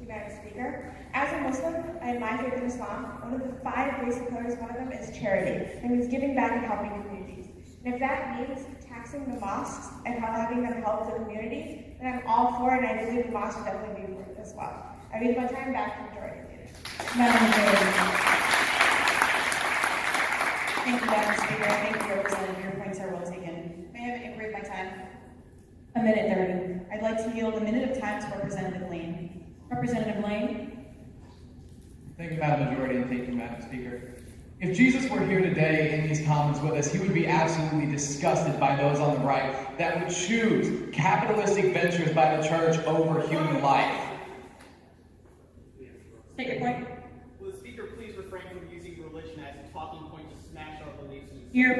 Madam Speaker. As a Muslim, I am my faith in Islam. One of the 5 basic pillars, one of them is charity. It means giving back and helping communities. And if that means taxing the mosques and having them help the community, then I'm all for it, and I believe the mosques would definitely be for it as well. I yield my time back to the Majority Leader. Madam Majority. Thank you, Madam Speaker. Thank you, Representative. Your points are well taken. May I break my time? A minute 30. I'd like to yield a minute of time to Representative Lane. Representative Lane. Thank you, Madam Majority, and thank you, Madam Speaker. If Jesus were here today in these Commons with us, he would be absolutely disgusted by those on the right that would choose capitalistic ventures by the church over human life. Take your point. Will the Speaker please refrain from using religion as a talking point to smash our beliefs in Your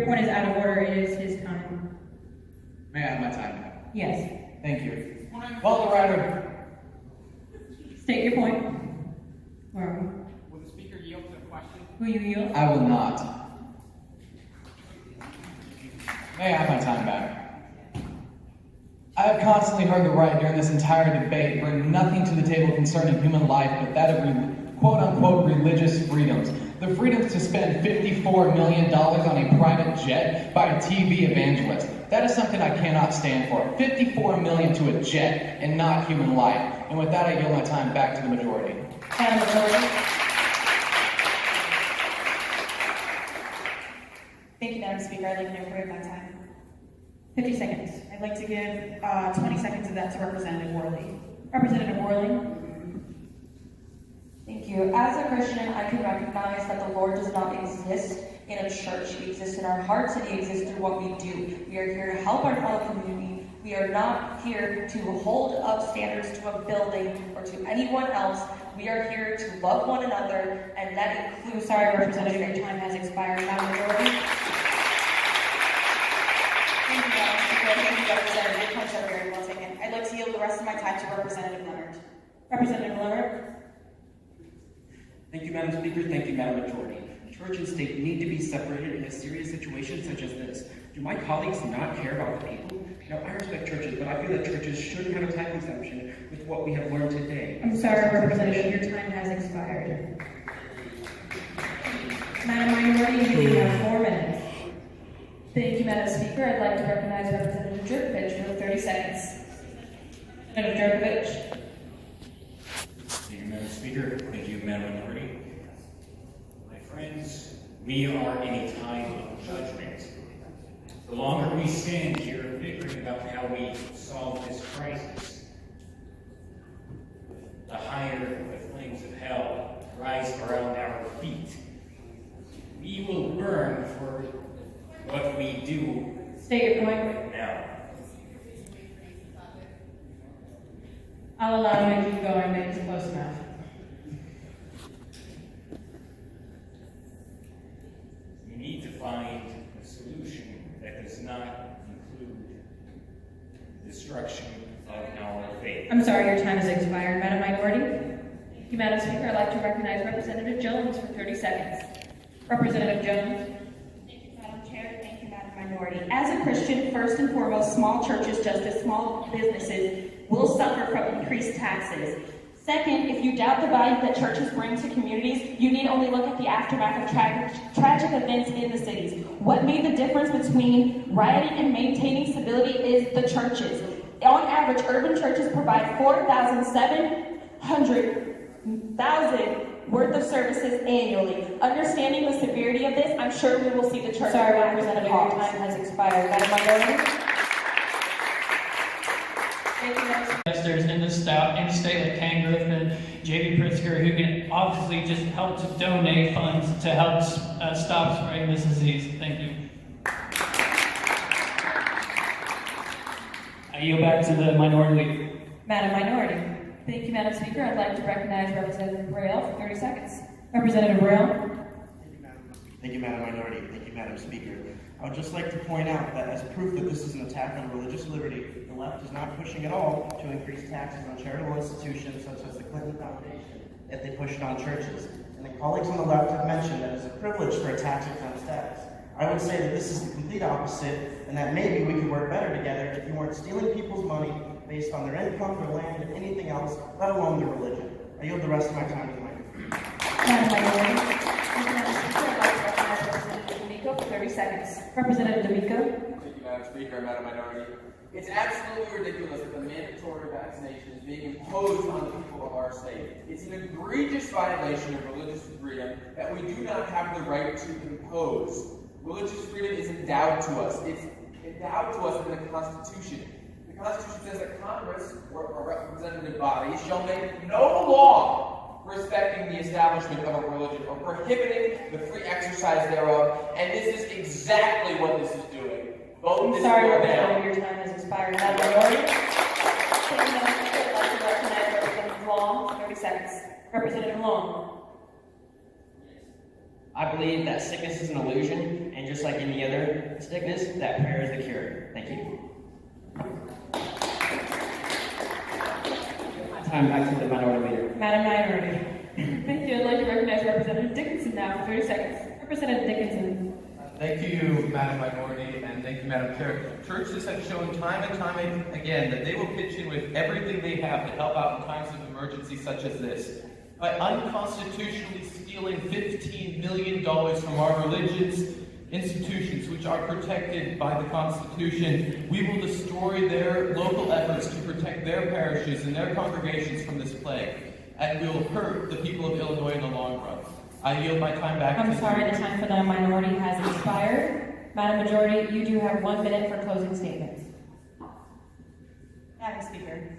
point is out of order. It is his time. May I have my time back? Yes. Thank you. Well, the writer. State your point. Where are we? Will the speaker yield to the question? Will you yield? I will not. May I have my time back? I have constantly heard the right during this entire debate bring nothing to the table concerning human life but that of quote-unquote religious freedoms. The freedom to spend $54 million on a private jet by a TV evangelist. That is something I cannot stand for. $54 million to a jet and not human life. And with that, I yield my time back to the majority. Madam Majority. Thank you, Madam Speaker. I'd like to approve my time. 50 seconds. I'd like to give 20 seconds of that to Representative Worley. Representative Worley. Thank you. As a Christian, I can recognize that the Lord does not exist in a church. He exists in our hearts, and He exists through what we do. We are here to help our fellow community. We are not here to hold up standards to a building or to anyone else. We are here to love one another, and that includes... Sorry, Representative, your time has expired. Madam Majority. Thank you, Madam Speaker. Thank you, Representative. Your points are very well taken. I'd like to yield the rest of my time to Representative Leonard. Representative Leonard. Thank you, Madam Speaker. Thank you, Madam Majority. Church and state need to be separated in a serious situation such as this. Do my colleagues not care about the people? Now, I respect churches, but I feel that churches shouldn't have a tax exemption with what we have learned today. I'm sorry, Representative, your time has expired. Madam Minority, you have 4 minutes. Thank you, Madam Speaker. I'd like to recognize Representative Jerkovich for 30 seconds. Representative Jerkovich. Thank you, Madam Speaker. Thank you, Madam Minority. My friends, we are in a time of judgment. The longer we stand here bickering about how we solve this crisis, the higher the flames of hell rise around our feet. We will burn for what we do. State your point. Right now. I'll allow you to keep going, but it's close enough. We need to find a solution that does not include the destruction of our faith. I'm sorry, your time has expired. Madam Minority. Thank you, Madam Speaker. I'd like to recognize Representative Jones for 30 seconds. Representative Jones. Thank you, Madam Chair. Thank you, Madam Minority. As a Christian, first and foremost, small churches, just as small businesses, will suffer from increased taxes. Second, if you doubt the value that churches bring to communities, you need only look at the aftermath of tragic events in the cities. What made the difference between rioting and maintaining stability is the churches. On average, urban churches provide 4,700 worth of services annually. Understanding the severity of this, I'm sure we will see the church. Sorry, Representative, your time has expired. Madam Minority. Investors in the state like Ken Griffin, J.B. Pritzker, who can obviously just help to donate funds to help stop spreading this disease. Thank you. I yield back to the minority leader. Madam Minority. Thank you, Madam Speaker. I'd like to recognize Representative Braille for 30 seconds. Representative Braille. Thank you, Madam Minority. Thank you, Madam Speaker. I would just like to point out that as proof that this is an attack on religious liberty, the left is not pushing at all to increase taxes on charitable institutions such as the Clinton Foundation that they pushed on churches. And the colleagues on the left have mentioned that it's a privilege for a tax-exempt status. I would say that this is the complete opposite, and that maybe we could work better together if you weren't stealing people's money based on their income, their land, and anything else, let alone their religion. I yield the rest of my time to the microphone. Madam Minority. For 30 seconds. Representative D'Amico. Thank you, Madam Speaker, Madam Minority. It's absolutely ridiculous that the mandatory vaccination is being imposed on the people of our state. It's an egregious violation of religious freedom that we do not have the right to impose. Religious freedom is endowed to us. It's endowed to us in the Constitution. The Constitution says that Congress, or representative bodies, shall make no law respecting the establishment of a religion or prohibiting the free exercise thereof, and this is exactly what this is doing. Vote this Sorry, bill Representative, down. your time has expired. Madam Minority. Thank you, Madam Speaker. I'd like to recognize Representative Long for 30 seconds. Representative Long. I believe that sickness is an illusion, and just like any other sickness, that prayer is the cure. Thank you. Time back to the minority leader. Madam Minority. Thank you. I'd like to recognize Representative Dickinson now for 30 seconds. Representative Dickinson. Thank you, Madam Minority, and thank you, Madam Chair. Churches have shown time and time again that they will pitch in with everything they have to help out in times of emergency such as this. By unconstitutionally stealing $15 million from our religious institutions, which are protected by the Constitution, we will destroy their local efforts to protect their parishes and their congregations from this plague, and we will hurt the people of Illinois in the long run. I yield my time back to you. I'm sorry, the time for the minority has expired. Madam Majority, you do have 1 minute for closing statements. Madam Speaker,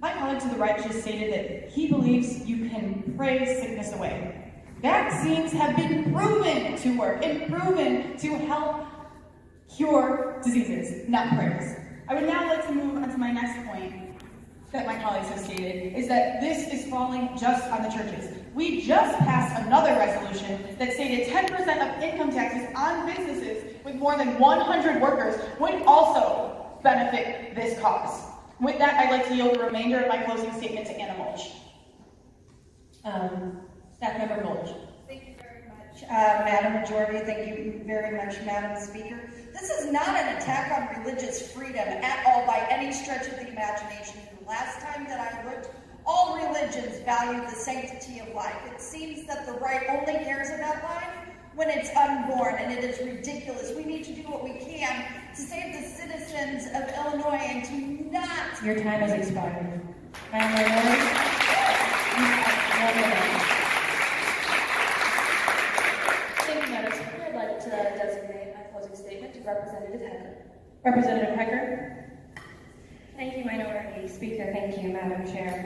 my colleague to the right just stated that he believes you can pray sickness away. Vaccines have been proven to work and proven to help cure diseases, not prayers. I would now like to move on to my next point that my colleagues have stated, is that this is falling just on the churches. We just passed another resolution that stated 10% of income taxes on businesses with more than 100 workers would also benefit this cause. With that, I'd like to yield the remainder of my closing statement to Anna Mulch. Staff Member Mulch. Thank you very much, Madam Majority. Thank you very much, Madam Speaker. This is not an attack on religious freedom at all by any stretch of the imagination. The last time that I looked, all religions value the sanctity of life. It seems that the right only cares about life when it's unborn, and it is ridiculous. We need to do what we can to save the citizens of Illinois and to not... Your time has expired. Madam Minority, Thank you, Madam Speaker. I'd like to designate my closing statement to Representative Hecker. Representative Hecker. Thank you, Minority Speaker. Thank you, Madam Chair.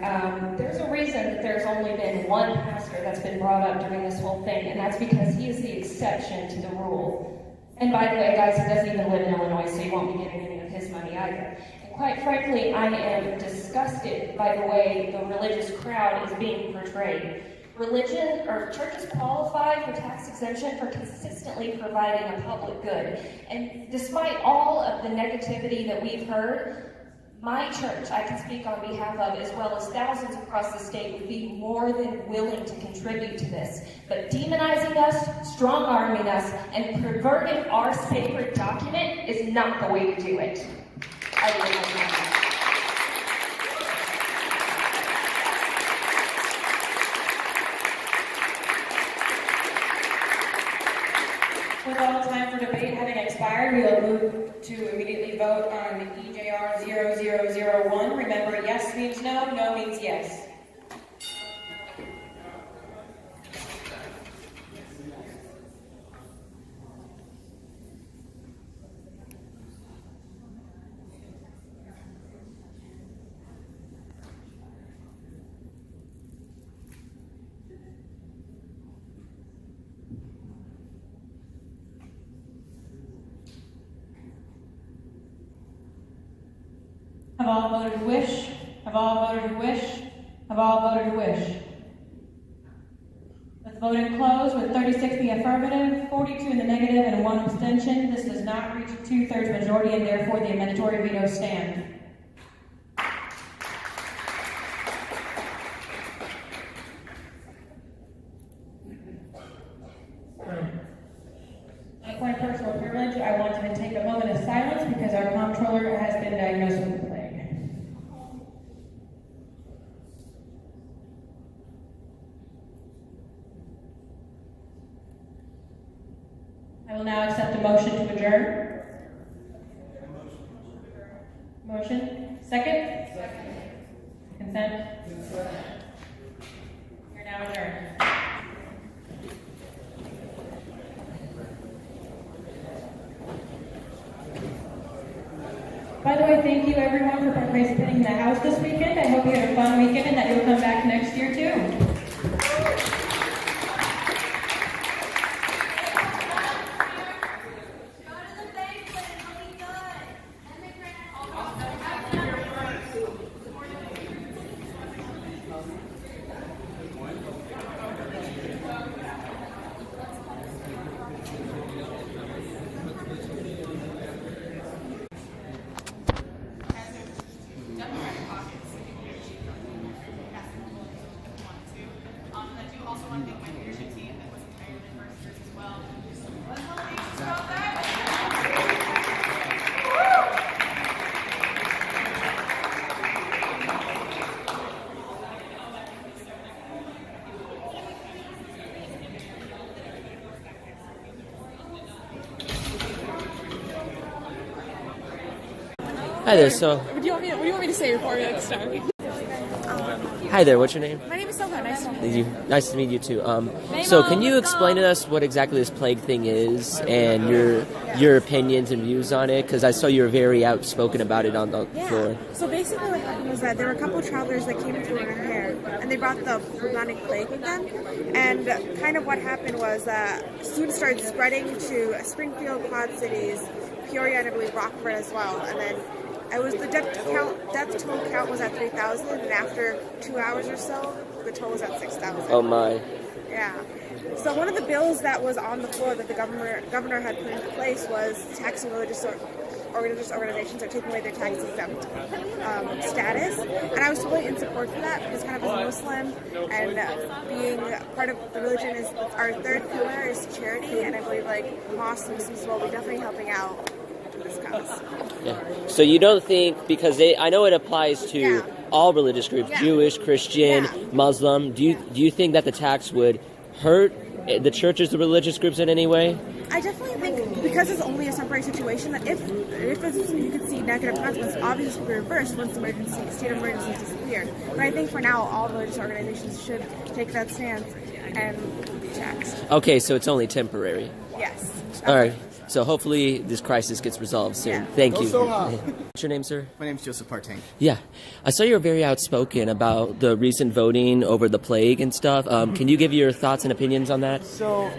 There's a reason that there's only been one pastor that's been brought up during this whole thing, and that's because he is the exception to the rule. And by the way, guys, he doesn't even live in Illinois, so you won't be getting any of his money either. And quite frankly, I am disgusted by the way the religious crowd is being portrayed. Religion or churches qualify for tax exemption for consistently providing a public good. And despite all of the negativity that we've heard, my church, I can speak on behalf of, as well as thousands across the state, would be more than willing to contribute to this. But demonizing us, strong-arming us, and perverting our sacred document is not the way to do it. I will not. With all time for debate having expired, we will move to immediately vote on EJR 0001. Remember, yes means no, no means yes. Have all voted who wish? Have all voted who wish? Have all voted who wish? Let's vote and close with 36 in the affirmative, 42 in the negative, and 1 abstention. This does not reach a 2/3 majority, and therefore the amendatory veto stand. Like my personal privilege, I wanted to take a moment of silence because our comptroller has been diagnosed with the plague. I will now accept a motion to adjourn. Motion? Second? Consent? You're now adjourned. By the way, thank you everyone for participating in the house this weekend. I hope you had a fun weekend and that you'll come back next year too. Hi there. So, What do you want me to say before we start? hi there. What's your name? My name is Silva. Nice to meet you. Nice to meet you too. So, can you explain to us what exactly this plague thing is and your opinions and views on it? Because I saw you were very outspoken about it on the floor. So basically, what happened was that there were a couple of travelers that came into our hair, and they brought the bubonic plague with them. And kind of what happened was that soon started spreading to Springfield, Quad Cities, Peoria, and I believe Rockford as well. And then it was the death toll count was at 3,000, and after 2 hours or so, the toll was at 6,000. Oh my. Yeah. So one of the bills that was on the floor that the governor had put into place was taxing religious organizations or taking away their tax exempt status, and I was totally in support for that because kind of as a Muslim and being part of the religion is our third pillar is charity, and I believe like mosques and Muslims as well, we're definitely helping out this cause. Yeah. So you don't think, because I know it applies to all religious groups, Jewish, Christian, Muslim. Do you think that the tax would hurt the churches, the religious groups in any way? I definitely think because it's only a temporary situation that if you could see negative consequences, obviously it will be reversed once the state of emergency disappeared. But I think for now, all religious organizations should take that stance and be taxed. Okay, so it's only temporary. Yes. All right. So hopefully this crisis gets resolved soon. Thank you. What's your name, sir? My name is Joseph Partain. Yeah. I saw you were very outspoken about the recent voting over the plague and stuff. Can you give your thoughts and opinions on that? So,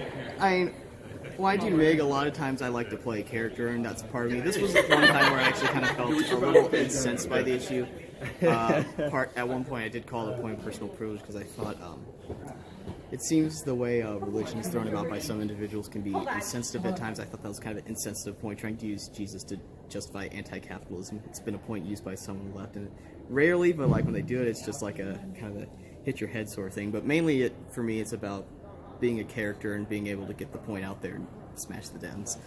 when I do MIG, a lot of times I like to play a character, and that's part of me. This was one time where I actually kind of felt a little incensed by the issue. At one point, I did call it a point of personal privilege because I thought it seems the way religion is thrown about by some individuals can be insensitive at times. I thought that was kind of an insensitive point, trying to use Jesus to justify anti-capitalism. It's been a point used by some on the left, and rarely, but like when they do it, it's just like a kind of a hit your head sort of thing. But mainly, for me, it's about being a character and being able to get the point out there and smash the Dems.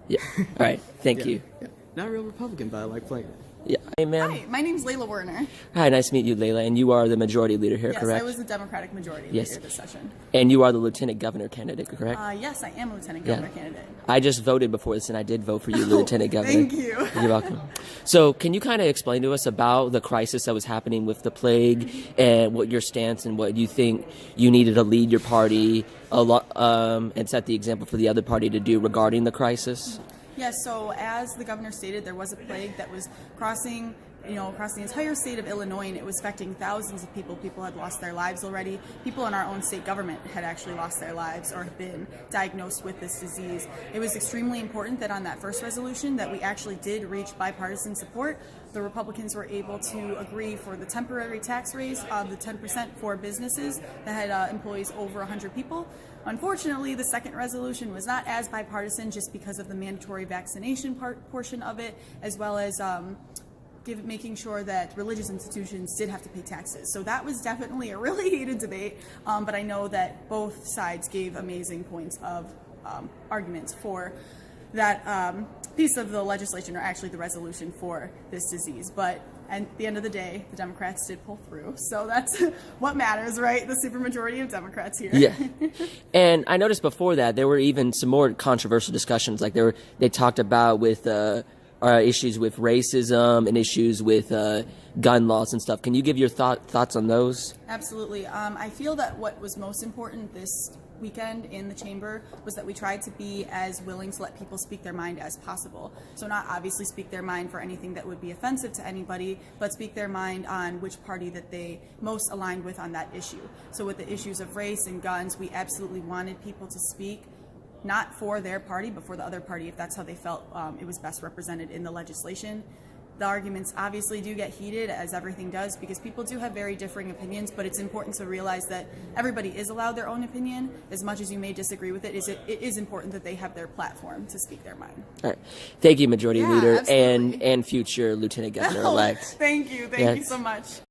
Yeah. All right. Thank you. Yeah. Not a real Republican, but I like playing it. Yeah. Hey, ma'am. Hi, my name's Layla Werner. Hi, nice to meet you, Layla. And you are the majority leader here, yes, correct? I was the Democratic majority leader this session. And you are the lieutenant governor candidate, correct? Yes, I am a lieutenant governor candidate. I just voted before this, and I did vote for you, lieutenant governor. Thank you. You're welcome. So, can you kind of explain to us about the crisis that was happening with the plague, and what your stance and what you think you needed to lead your party and set the example for the other party to do regarding the crisis? Yes, so as the governor stated, there was a plague that was crossing the entire state of Illinois, and it was affecting thousands of people. People had lost their lives already. People in our own state government had actually lost their lives or have been diagnosed with this disease. It was extremely important that on that first resolution that we actually did reach bipartisan support. The Republicans were able to agree for the temporary tax raise of the 10% for businesses that had employees over 100 people. Unfortunately, the second resolution was not as bipartisan just because of the mandatory vaccination portion of it, as well as making sure that religious institutions did have to pay taxes. So that was definitely a really heated debate, but I know that both sides gave amazing points of arguments for that piece of the legislation, or actually the resolution for this disease. But at the end of the day, the Democrats did pull through. So that's what matters, right? The supermajority of Democrats here. Yeah. And I noticed before that there were even some more controversial discussions. Like they talked about with issues with racism and issues with gun laws and stuff. Can you give your thoughts on those? Absolutely. I feel that what was most important this weekend in the chamber was that we tried to be as willing to let people speak their mind as possible. So not obviously speak their mind for anything that would be offensive to anybody, but speak their mind on which party that they most aligned with on that issue. So with the issues of race and guns, we absolutely wanted people to speak not for their party, but for the other party, if that's how they felt it was best represented in the legislation. The arguments obviously do get heated, as everything does, because people do have very differing opinions, but it's important to realize that everybody is allowed their own opinion. As much as you may disagree with it is important that they have their platform to speak their mind. All right. Thank you, Majority Leader, absolutely. and future Lieutenant Governor-elect. Thank you so much.